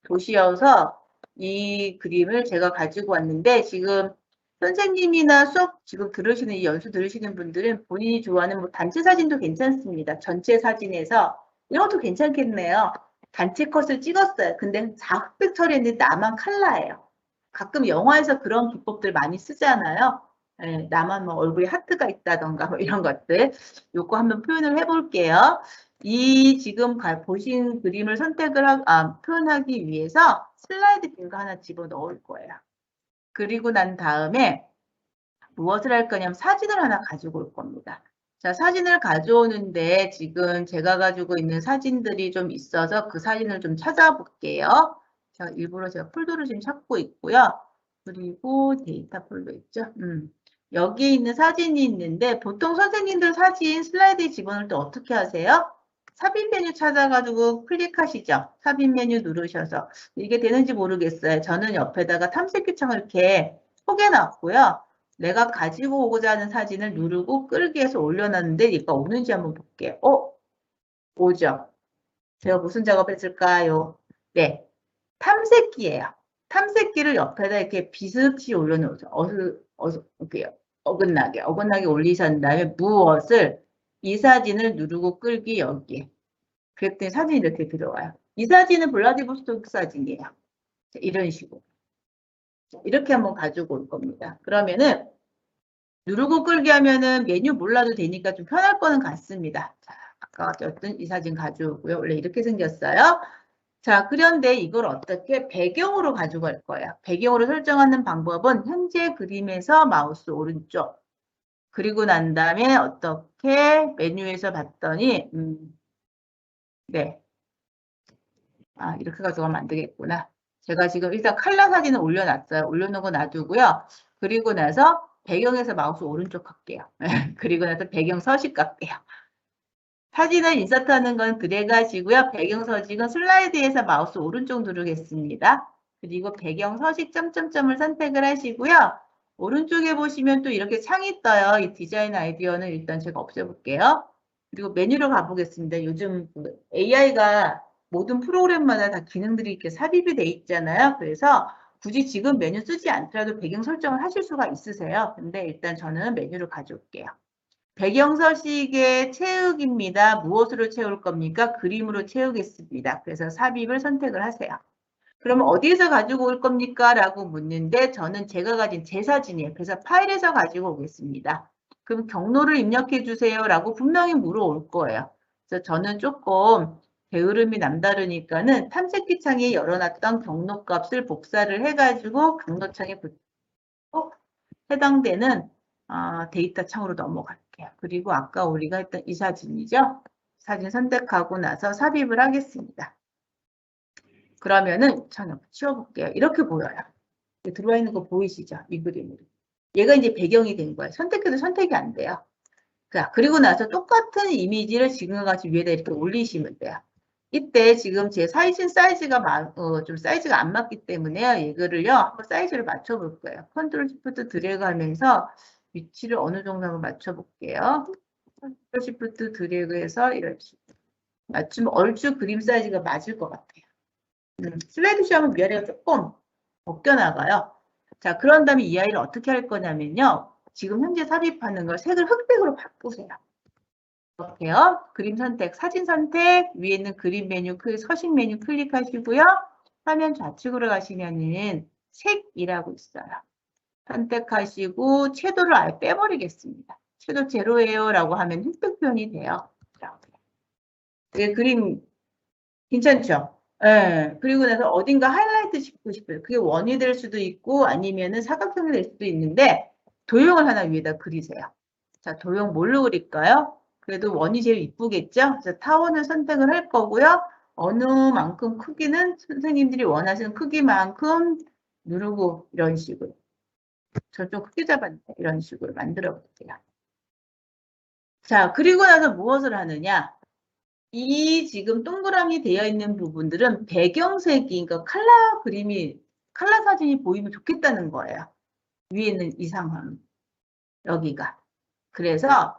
도시여서 이 그림을 제가 가지고 왔는데 지금 선생님이나 수업 지금 들으시는 이 연수 들으시는 분들은 본인이 좋아하는 뭐 단체 사진도 괜찮습니다. 전체 사진에서 이런 것도 괜찮겠네요. 단체 컷을 찍었어요. 근데 다 흑백 처리했는데 나만 컬러예요. 가끔 영화에서 그런 기법들 많이 쓰잖아요. 네, 나만 뭐 얼굴에 하트가 있다던가 뭐 이런 것들. 요거 한번 표현을 해볼게요. 이 지금 보신 그림을 표현하기 위해서 슬라이드 빈 거 하나 집어넣을 거예요. 그리고 난 다음에 무엇을 할 거냐면 사진을 하나 가지고 올 겁니다. 자, 사진을 가져오는데 지금 제가 가지고 있는 사진들이 좀 있어서 그 사진을 좀 찾아볼게요. 자, 일부러 제가 폴더를 지금 찾고 있고요. 그리고 데이터 폴더 있죠. 여기에 있는 사진이 있는데 보통 선생님들 사진 슬라이드에 집어넣을 때 어떻게 하세요? 삽입 메뉴 찾아가지고 클릭하시죠. 삽입 메뉴 누르셔서. 이게 되는지 모르겠어요. 저는 옆에다가 탐색기 창을 이렇게 포개놨고요. 내가 가지고 오고자 하는 사진을 누르고 끌기 해서 올려놨는데 얘가 오는지 한번 볼게요. 오죠. 제가 무슨 작업했을까요? 네, 탐색기예요. 탐색기를 옆에다 이렇게 비스듬히 올려놓죠. 어긋나게 올리신 다음에 무엇을 이 사진을 누르고 끌기 여기에. 그랬더니 사진이 이렇게 들어와요. 이 사진은 블라디보스토크 사진이에요. 이런 식으로. 이렇게 한번 가지고 올 겁니다. 그러면은 누르고 끌기 하면은 메뉴 몰라도 되니까 좀 편할 거는 같습니다. 자, 아까 어떤 이 사진 가져오고요. 원래 이렇게 생겼어요. 자, 그런데 이걸 어떻게 배경으로 가져갈 거예요. 배경으로 설정하는 방법은 현재 그림에서 마우스 오른쪽. 그리고 난 다음에 어떻게 메뉴에서 봤더니 네. 아, 이렇게 가져가면 안 되겠구나. 제가 지금 일단 컬러 사진을 올려놨어요. 올려놓고 놔두고요. 그리고 나서 배경에서 마우스 오른쪽 할게요. 그리고 나서 배경 서식 갈게요. 사진을 인서트하는 건 드래그 하시고요. 배경 서식은 슬라이드에서 마우스 오른쪽 누르겠습니다. 그리고 배경 서식 점점점을 선택을 하시고요. 오른쪽에 보시면 또 이렇게 창이 떠요. 이 디자인 아이디어는 일단 제가 없애볼게요. 그리고 메뉴로 가보겠습니다. 요즘 AI가 모든 프로그램마다 다 기능들이 이렇게 삽입이 돼 있잖아요. 그래서 굳이 지금 메뉴 쓰지 않더라도 배경 설정을 하실 수가 있으세요. 근데 일단 저는 메뉴로 가져올게요. 배경 서식의 채우기입니다. 무엇으로 채울 겁니까? 그림으로 채우겠습니다. 그래서 삽입을 선택을 하세요. 그러면 어디에서 가지고 올 겁니까? 라고 묻는데 저는 제가 가진 제 사진이에요. 그래서 파일에서 가지고 오겠습니다. 그럼 경로를 입력해 주세요. 라고 분명히 물어올 거예요. 그래서 저는 조금 게으름이 남다르니까는 탐색기 창에 열어놨던 경로 값을 복사를 해가지고 경로창에 붙이고 해당되는 데이터 창으로 넘어갈게요. 그리고 아까 우리가 했던 이 사진이죠. 사진 선택하고 나서 삽입을 하겠습니다. 그러면은 참 치워볼게요. 이렇게 보여요. 들어와 있는 거 보이시죠? 이 그림으로. 얘가 이제 배경이 된 거예요. 선택해도 선택이 안 돼요. 그리고 나서 똑같은 이미지를 지금과 같이 위에다 이렇게 올리시면 돼요. 이때 지금 제 사진 사이즈가 좀 사이즈가 안 맞기 때문에요. 이거를요 한번 사이즈를 맞춰볼 거예요. 컨트롤 시프트 드래그 하면서 위치를 어느 정도 한번 맞춰볼게요. 컨트롤 시프트 드래그해서 이런 식으로 맞추면 얼추 그림 사이즈가 맞을 것 같아요. 슬라이드 쇼하면 위아래가 조금 벗겨나가요. 자, 그런 다음에 이 아이를 어떻게 할 거냐면요. 지금 현재 삽입하는 걸 색을 흑백으로 바꾸세요. 이렇게요. 그림 선택, 사진 선택, 위에 있는 그림 메뉴, 서식 메뉴 클릭하시고요. 화면 좌측으로 가시면은 색이라고 있어요. 선택하시고 채도를 아예 빼버리겠습니다. 채도 제로예요 라고 하면 흑백 표현이 돼요. 네, 그림 괜찮죠? 네. 그리고 나서 어딘가 하이라이트 짚고 싶어요. 그게 원이 될 수도 있고 아니면은 사각형이 될 수도 있는데 도형을 하나 위에다 그리세요. 자, 도형 뭘로 그릴까요? 그래도 원이 제일 이쁘겠죠? 그래서 타원을 선택을 할 거고요. 어느 만큼 크기는 선생님들이 원하시는 크기만큼 누르고 이런 식으로. 저 좀 크게 잡았는데 이런 식으로 만들어 볼게요. 자, 그리고 나서 무엇을 하느냐? 이 지금 동그라미 되어 있는 부분들은 배경색이, 그러니까 컬러 사진이 보이면 좋겠다는 거예요. 위에 있는 이 상황, 여기가. 그래서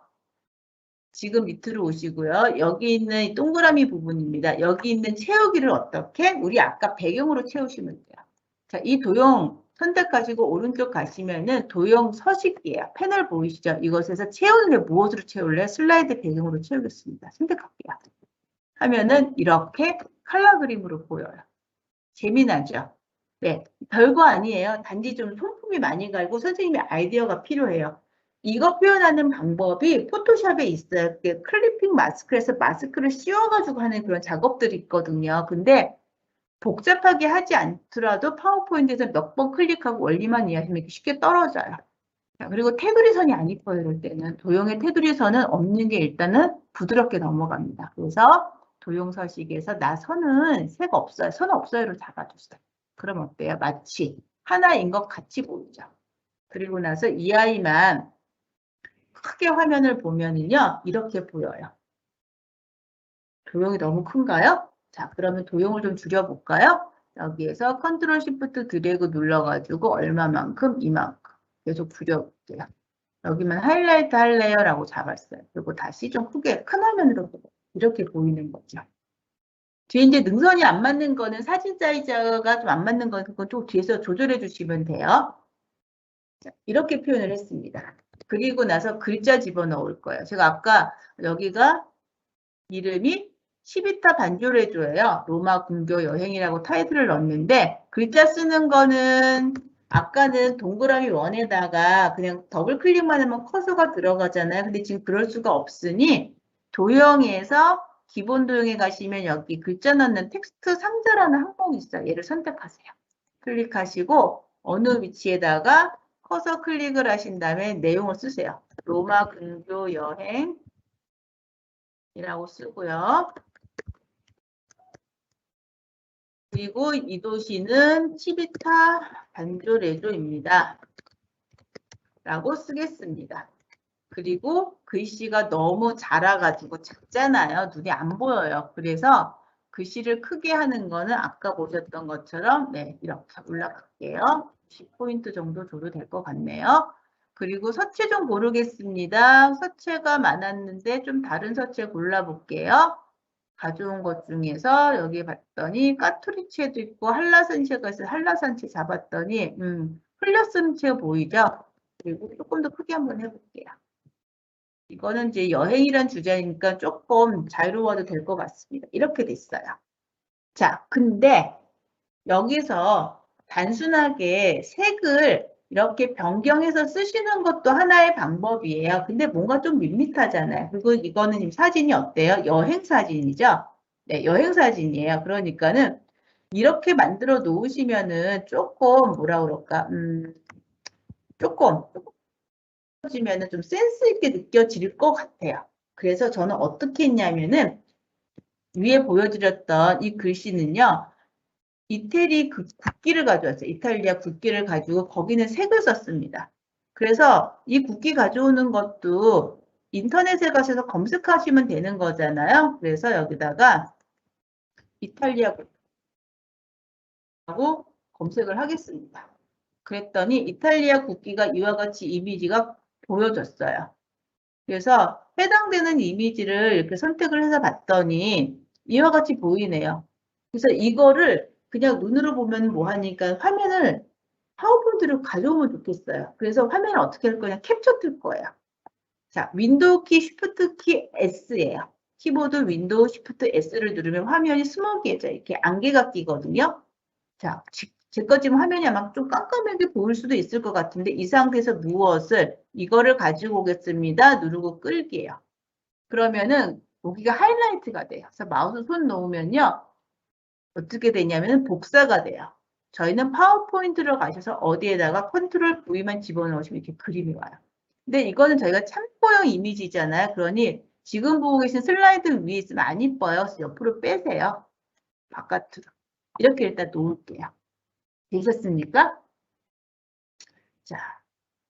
지금 밑으로 오시고요. 여기 있는 이 동그라미 부분입니다. 여기 있는 채우기를 어떻게? 우리 아까 배경으로 채우시면 돼요. 자, 이 도형 선택하시고 오른쪽 가시면은 도형 서식이에요. 패널 보이시죠? 이것에서 채우는데 무엇으로 채울래? 슬라이드 배경으로 채우겠습니다. 선택할게요. 하면은 이렇게 컬러 그림으로 보여요. 재미나죠? 네, 별거 아니에요. 단지 좀 손품이 많이 갈고 선생님의 아이디어가 필요해요. 이거 표현하는 방법이 포토샵에 있어요. 클리핑 마스크에서 마스크를 씌워가지고 하는 그런 작업들이 있거든요. 근데 복잡하게 하지 않더라도 파워포인트에서 몇 번 클릭하고 원리만 이해하시면 이렇게 쉽게 떨어져요. 자, 그리고 테두리선이 안 이뻐요. 이럴 때는 도형의 테두리선은 없는 게 일단은 부드럽게 넘어갑니다. 그래서 도형 서식에서 나 선은 색 없어요. 선 없어요로 잡아주세요. 그럼 어때요? 마치 하나인 것 같이 보이죠. 그리고 나서 이 아이만 크게 화면을 보면은요, 이렇게 보여요. 도형이 너무 큰가요? 자, 그러면 도형을 좀 줄여볼까요? 여기에서 컨트롤 시프트 드래그 눌러가지고 얼마만큼 이만큼 계속 줄여볼게요. 여기만 하이라이트 할래요라고 잡았어요. 그리고 다시 좀 크게 큰 화면으로 이렇게 보이는 거죠. 뒤에 이제 능선이 안 맞는 거는 사진 사이즈가 좀 안 맞는 거는 그건 또 뒤에서 조절해 주시면 돼요. 자, 이렇게 표현을 했습니다. 그리고 나서 글자 집어넣을 거예요. 제가 아까 여기가 이름이 시비타 반조레조예요. 로마 궁교 여행이라고 타이틀을 넣었는데 글자 쓰는 거는 아까는 동그라미 원에다가 그냥 더블 클릭만 하면 커서가 들어가잖아요. 근데 지금 그럴 수가 없으니 도형에서 기본 도형에 가시면 여기 글자 넣는 텍스트 상자라는 항목이 있어요. 얘를 선택하세요. 클릭하시고 어느 위치에다가 커서 클릭을 하신 다음에 내용을 쓰세요. 로마 궁교 여행 이라고 쓰고요. 그리고 이 도시는 치비타 반조레조입니다. 라고 쓰겠습니다. 그리고 글씨가 너무 작아가지고 작잖아요. 눈이 안 보여요. 그래서 글씨를 크게 하는 거는 아까 보셨던 것처럼 네, 이렇게 올라갈게요. 10포인트 정도 줘도 될 것 같네요. 그리고 서체 좀 고르겠습니다. 서체가 많았는데 좀 다른 서체 골라볼게요. 가져온 것 중에서 여기 봤더니 까투리체도 있고 한라산체가 있어요. 한라산체 잡았더니 흘려쓴 채 보이죠? 그리고 조금 더 크게 한번 해볼게요. 이거는 이제 여행이란 주제니까 조금 자유로워도 될 것 같습니다. 이렇게 됐어요. 자, 근데 여기서 단순하게 색을 이렇게 변경해서 쓰시는 것도 하나의 방법이에요. 근데 뭔가 좀 밋밋하잖아요. 그리고 이거는 사진이 어때요? 여행 사진이죠? 네, 여행 사진이에요. 그러니까는 이렇게 만들어 놓으시면은 조금 뭐라 그럴까? 조금 지면은 좀 센스 있게 느껴질 것 같아요. 그래서 저는 어떻게 했냐면은 위에 보여드렸던 이 글씨는요. 이태리 국기를 가져왔어요. 이탈리아 국기를 가지고 거기는 색을 썼습니다. 그래서 이 국기 가져오는 것도 인터넷에 가셔서 검색하시면 되는 거잖아요. 그래서 여기다가 이탈리아 국기라고 검색을 하겠습니다. 그랬더니 이탈리아 국기가 이와 같이 이미지가 보여졌어요. 그래서 해당되는 이미지를 이렇게 선택을 해서 봤더니 이와 같이 보이네요. 그래서 이거를 그냥 눈으로 보면 뭐하니까 화면을 파워포인트로 가져오면 좋겠어요. 그래서 화면을 어떻게 할 거냐? 캡처 뜰 거예요. 자, 윈도우 키, 쉬프트 키 S예요. 키보드 윈도우 쉬프트 S를 누르면 화면이 스모기해져. 이렇게 안개가 끼거든요. 자, 제 거 지금 화면이 아마 좀 깜깜하게 보일 수도 있을 것 같은데 이 상태에서 무엇을 이거를 가지고 오겠습니다. 누르고 끌게요. 그러면은 여기가 하이라이트가 돼요. 그래서 마우스 손 놓으면요. 어떻게 되냐면 복사가 돼요. 저희는 파워포인트로 가셔서 어디에다가 컨트롤 V만 집어넣으시면 이렇게 그림이 와요. 근데 이거는 저희가 참고형 이미지잖아요. 그러니 지금 보고 계신 슬라이드 위에 있으면 안 이뻐요. 그래서 옆으로 빼세요. 바깥으로. 이렇게 일단 놓을게요. 되셨습니까? 자,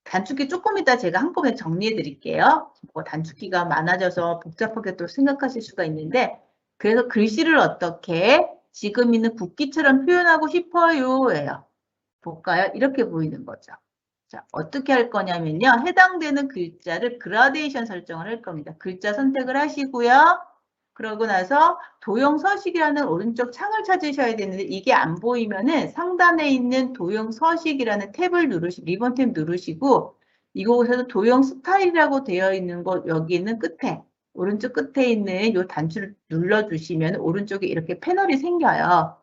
단축키 조금 이따 제가 한꺼번에 정리해 드릴게요. 단축키가 많아져서 복잡하게 또 생각하실 수가 있는데 그래서 글씨를 어떻게 지금 있는 국기처럼 표현하고 싶어요 예요. 볼까요? 이렇게 보이는 거죠. 자, 어떻게 할 거냐면요. 해당되는 글자를 그라데이션 설정을 할 겁니다. 글자 선택을 하시고요. 그러고 나서 도형 서식이라는 오른쪽 창을 찾으셔야 되는데 이게 안 보이면은 상단에 있는 도형 서식이라는 탭을 리본 탭 누르시고 이곳에서 도형 스타일이라고 되어 있는 곳 여기 있는 끝에 오른쪽 끝에 있는 이 단추를 눌러주시면 오른쪽에 이렇게 패널이 생겨요.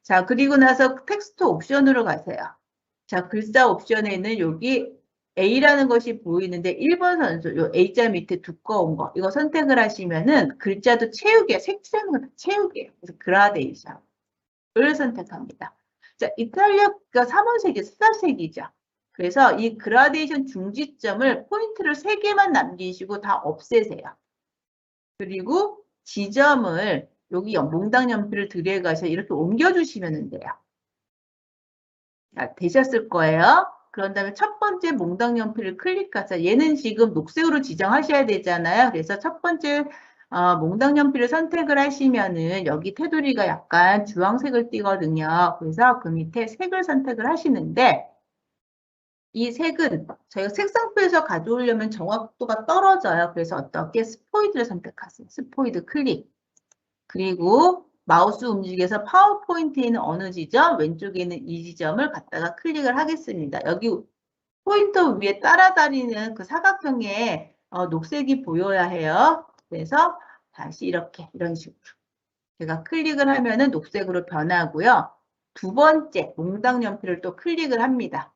자, 그리고 나서 텍스트 옵션으로 가세요. 자, 글자 옵션에 있는 여기 A라는 것이 보이는데 1번 선수, 요 A자 밑에 두꺼운 거, 이거 선택을 하시면은 글자도 채우기에, 색칠하는 거 다 채우기예요. 그래서 그라데이션을 선택합니다. 자, 이탈리아가 3원색이 스타색이죠. 그래서 이 그라데이션 중지점을 포인트를 3개만 남기시고 다 없애세요. 그리고 지점을 여기 몽당 연필을 들여가셔서 이렇게 옮겨주시면 돼요. 자, 되셨을 거예요. 그런 다음에 첫 번째 몽당 연필을 클릭해서 얘는 지금 녹색으로 지정하셔야 되잖아요. 그래서 첫 번째 몽당 연필을 선택을 하시면은 여기 테두리가 약간 주황색을 띠거든요. 그래서 그 밑에 색을 선택을 하시는데 이 색은 저희가 색상표에서 가져오려면 정확도가 떨어져요. 그래서 어떻게 스포이드를 선택하세요. 스포이드 클릭. 그리고 마우스 움직여서 파워포인트에 있는 어느 지점, 왼쪽에 있는 이 지점을 갖다가 클릭을 하겠습니다. 여기 포인터 위에 따라다니는 그 사각형에 녹색이 보여야 해요. 그래서 다시 이렇게 이런 식으로 제가 클릭을 하면은 녹색으로 변하고요. 두 번째 몽당 연필을 또 클릭을 합니다.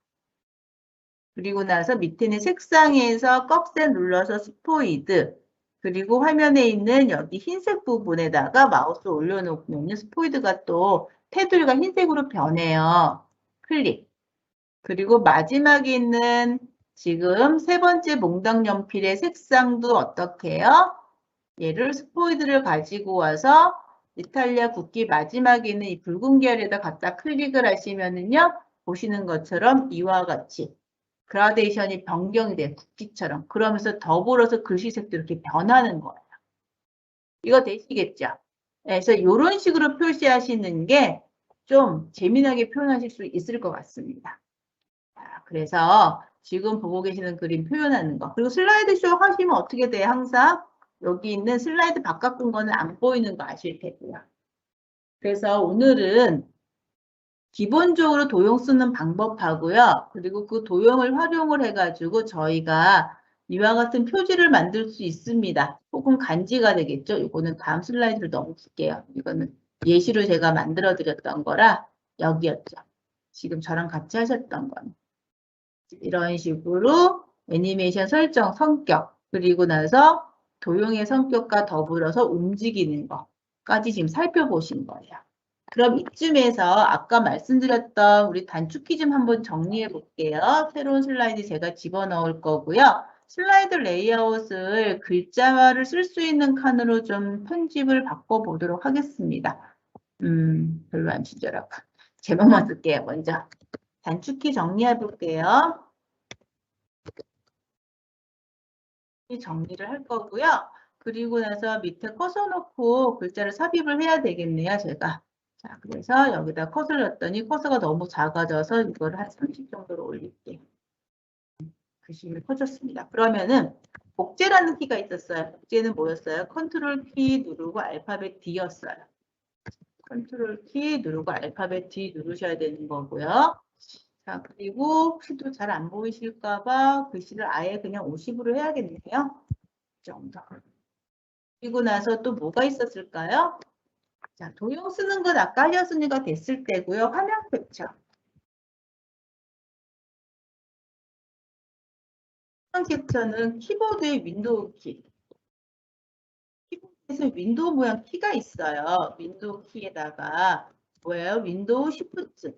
그리고 나서 밑에는 색상에서 꺽쇠 눌러서 스포이드 그리고 화면에 있는 여기 흰색 부분에다가 마우스 올려놓으면 스포이드가 또 테두리가 흰색으로 변해요. 클릭. 그리고 마지막에 있는 지금 세 번째 몽당 연필의 색상도 어떻게 해요? 얘를 스포이드를 가지고 와서 이탈리아 국기 마지막에 있는 이 붉은 계열에다 갖다 클릭을 하시면은요. 보시는 것처럼 이와 같이 그라데이션이 변경이 돼요. 국기처럼. 그러면서 더불어서 글씨색도 이렇게 변하는 거예요. 이거 되시겠죠? 그래서 이런 식으로 표시하시는 게 좀 재미나게 표현하실 수 있을 것 같습니다. 자, 그래서 지금 보고 계시는 그림 표현하는 거. 그리고 슬라이드 쇼 하시면 어떻게 돼요? 항상 여기 있는 슬라이드 바깥 거는 안 보이는 거 아실 테고요. 그래서 오늘은 기본적으로 도형 쓰는 방법하고요. 그리고 그 도형을 활용을 해가지고 저희가 이와 같은 표지를 만들 수 있습니다. 혹은 간지가 되겠죠. 이거는 다음 슬라이드로 넘길게요. 이거는 예시로 제가 만들어 드렸던 거라 여기였죠. 지금 저랑 같이 하셨던 거는. 이런 식으로 애니메이션 설정, 성격, 그리고 나서 도형의 성격과 더불어서 움직이는 것까지 지금 살펴보신 거예요. 그럼 이쯤에서 아까 말씀드렸던 우리 단축키 좀 한번 정리해 볼게요. 새로운 슬라이드 제가 집어넣을 거고요. 슬라이드 레이아웃을 글자화를 쓸 수 있는 칸으로 좀 편집을 바꿔보도록 하겠습니다. 별로 안 친절하고. 제목만 쓸게요, 먼저. 단축키 정리해 볼게요. 정리를 할 거고요. 그리고 나서 밑에 커서 놓고 글자를 삽입을 해야 되겠네요, 제가. 자, 그래서 여기다 컷을 넣었더니 커서가 너무 작아져서 이걸 한 30 정도로 올릴게요. 글씨가 커졌습니다. 그러면은 복제라는 키가 있었어요. 복제는 뭐였어요? 컨트롤 키 누르고 알파벳 D였어요. 컨트롤 키 누르고 알파벳 D 누르셔야 되는 거고요. 자, 그리고 혹시 또 잘 안 보이실까봐 글씨를 아예 그냥 50으로 해야겠네요. 이 정도. 그리고 나서 또 뭐가 있었을까요? 자, 도형 쓰는 건 아까 하셨으니까 됐을 때고요. 화면 캡처. 화면 캡처는 키보드의 윈도우 키. 키보드에서 윈도우 모양 키가 있어요. 윈도우 키에다가 뭐예요? 윈도우 시프트.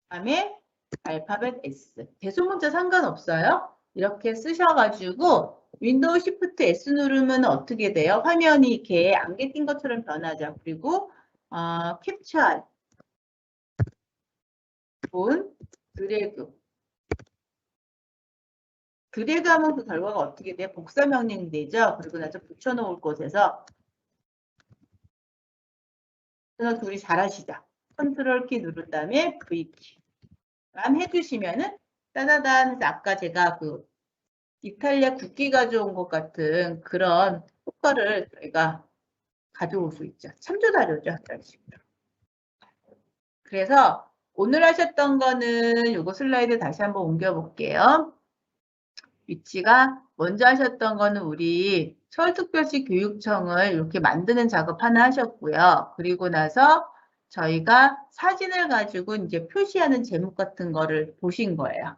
그다음에 알파벳 S. 대소문자 상관없어요. 이렇게 쓰셔가지고 윈도우 시프트 S 누르면 어떻게 돼요? 화면이 이렇게 안개 낀 것처럼 변하죠. 그리고 캡처 본 드래그. 드래그하면 그 결과가 어떻게 돼요? 복사 명령이 되죠. 그리고 나서 붙여놓을 곳에서 둘이 잘하시죠. 컨트롤 키 누른 다음에 V 키. 만 해주시면은 따다단 해서 아까 제가 그 이탈리아 국기 가져온 것 같은 그런 효과를 저희가 가져올 수 있죠. 참조자료죠. 이런 식으로. 그래서 오늘 하셨던 거는 요거 슬라이드 다시 한번 옮겨볼게요. 위치가 먼저 하셨던 거는 우리 서울특별시 교육청을 이렇게 만드는 작업 하나 하셨고요. 그리고 나서 저희가 사진을 가지고 이제 표시하는 제목 같은 거를 보신 거예요.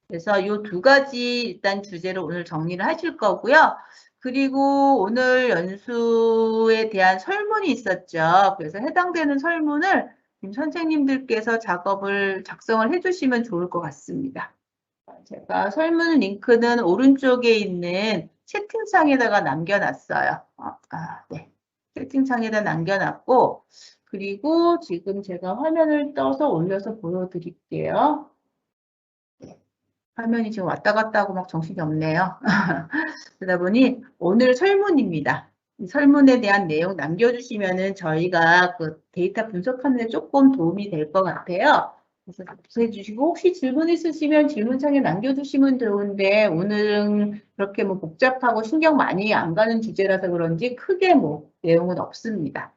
그래서 이 두 가지 일단 주제로 오늘 정리를 하실 거고요. 그리고 오늘 연수에 대한 설문이 있었죠. 그래서 해당되는 설문을 선생님들께서 작성을 해주시면 좋을 것 같습니다. 제가 설문 링크는 오른쪽에 있는 채팅창에다가 남겨놨어요. 네. 채팅창에다 남겨놨고, 그리고 지금 제가 화면을 떠서 올려서 보여드릴게요. 네. 화면이 지금 왔다 갔다 하고 막 정신이 없네요. 그러다 보니 오늘 설문입니다. 이 설문에 대한 내용 남겨주시면은 저희가 그 데이터 분석하는 데 조금 도움이 될 것 같아요. 그래서 접수해 주시고 혹시 질문 있으시면 질문창에 남겨주시면 좋은데 오늘은 그렇게 뭐 복잡하고 신경 많이 안 가는 주제라서 그런지 크게 뭐 내용은 없습니다.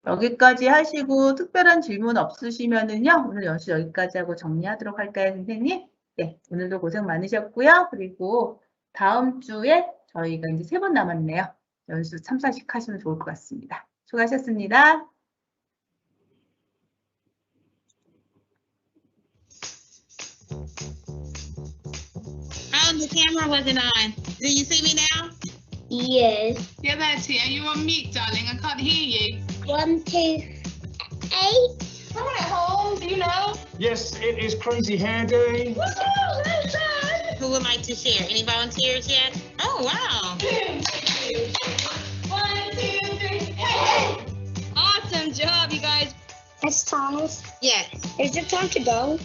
여기까지 하시고 특별한 질문 없으시면은요, 오늘 연수 여기까지 하고 정리하도록 할까요, 선생님? 네, 오늘도 고생 많으셨고요. 그리고 다음 주에 저희가 이제 3번 남았네요. 연수 3, 4씩 하시면 좋을 것 같습니다. 수고하셨습니다.
Oh, the camera wasn't on. Do you see me now?
Yes.
Yeah, that's it. You're on mute, darling. I can't hear you.
1, 2, 8.
Someone at home, do you know?
Yes, it is Crazy Hair Day.
Who would like to share? Any volunteers yet? Oh, wow. 1, 2, 3, hey! Awesome job, you guys.
That's Thomas.
Yes.
Is it time to go?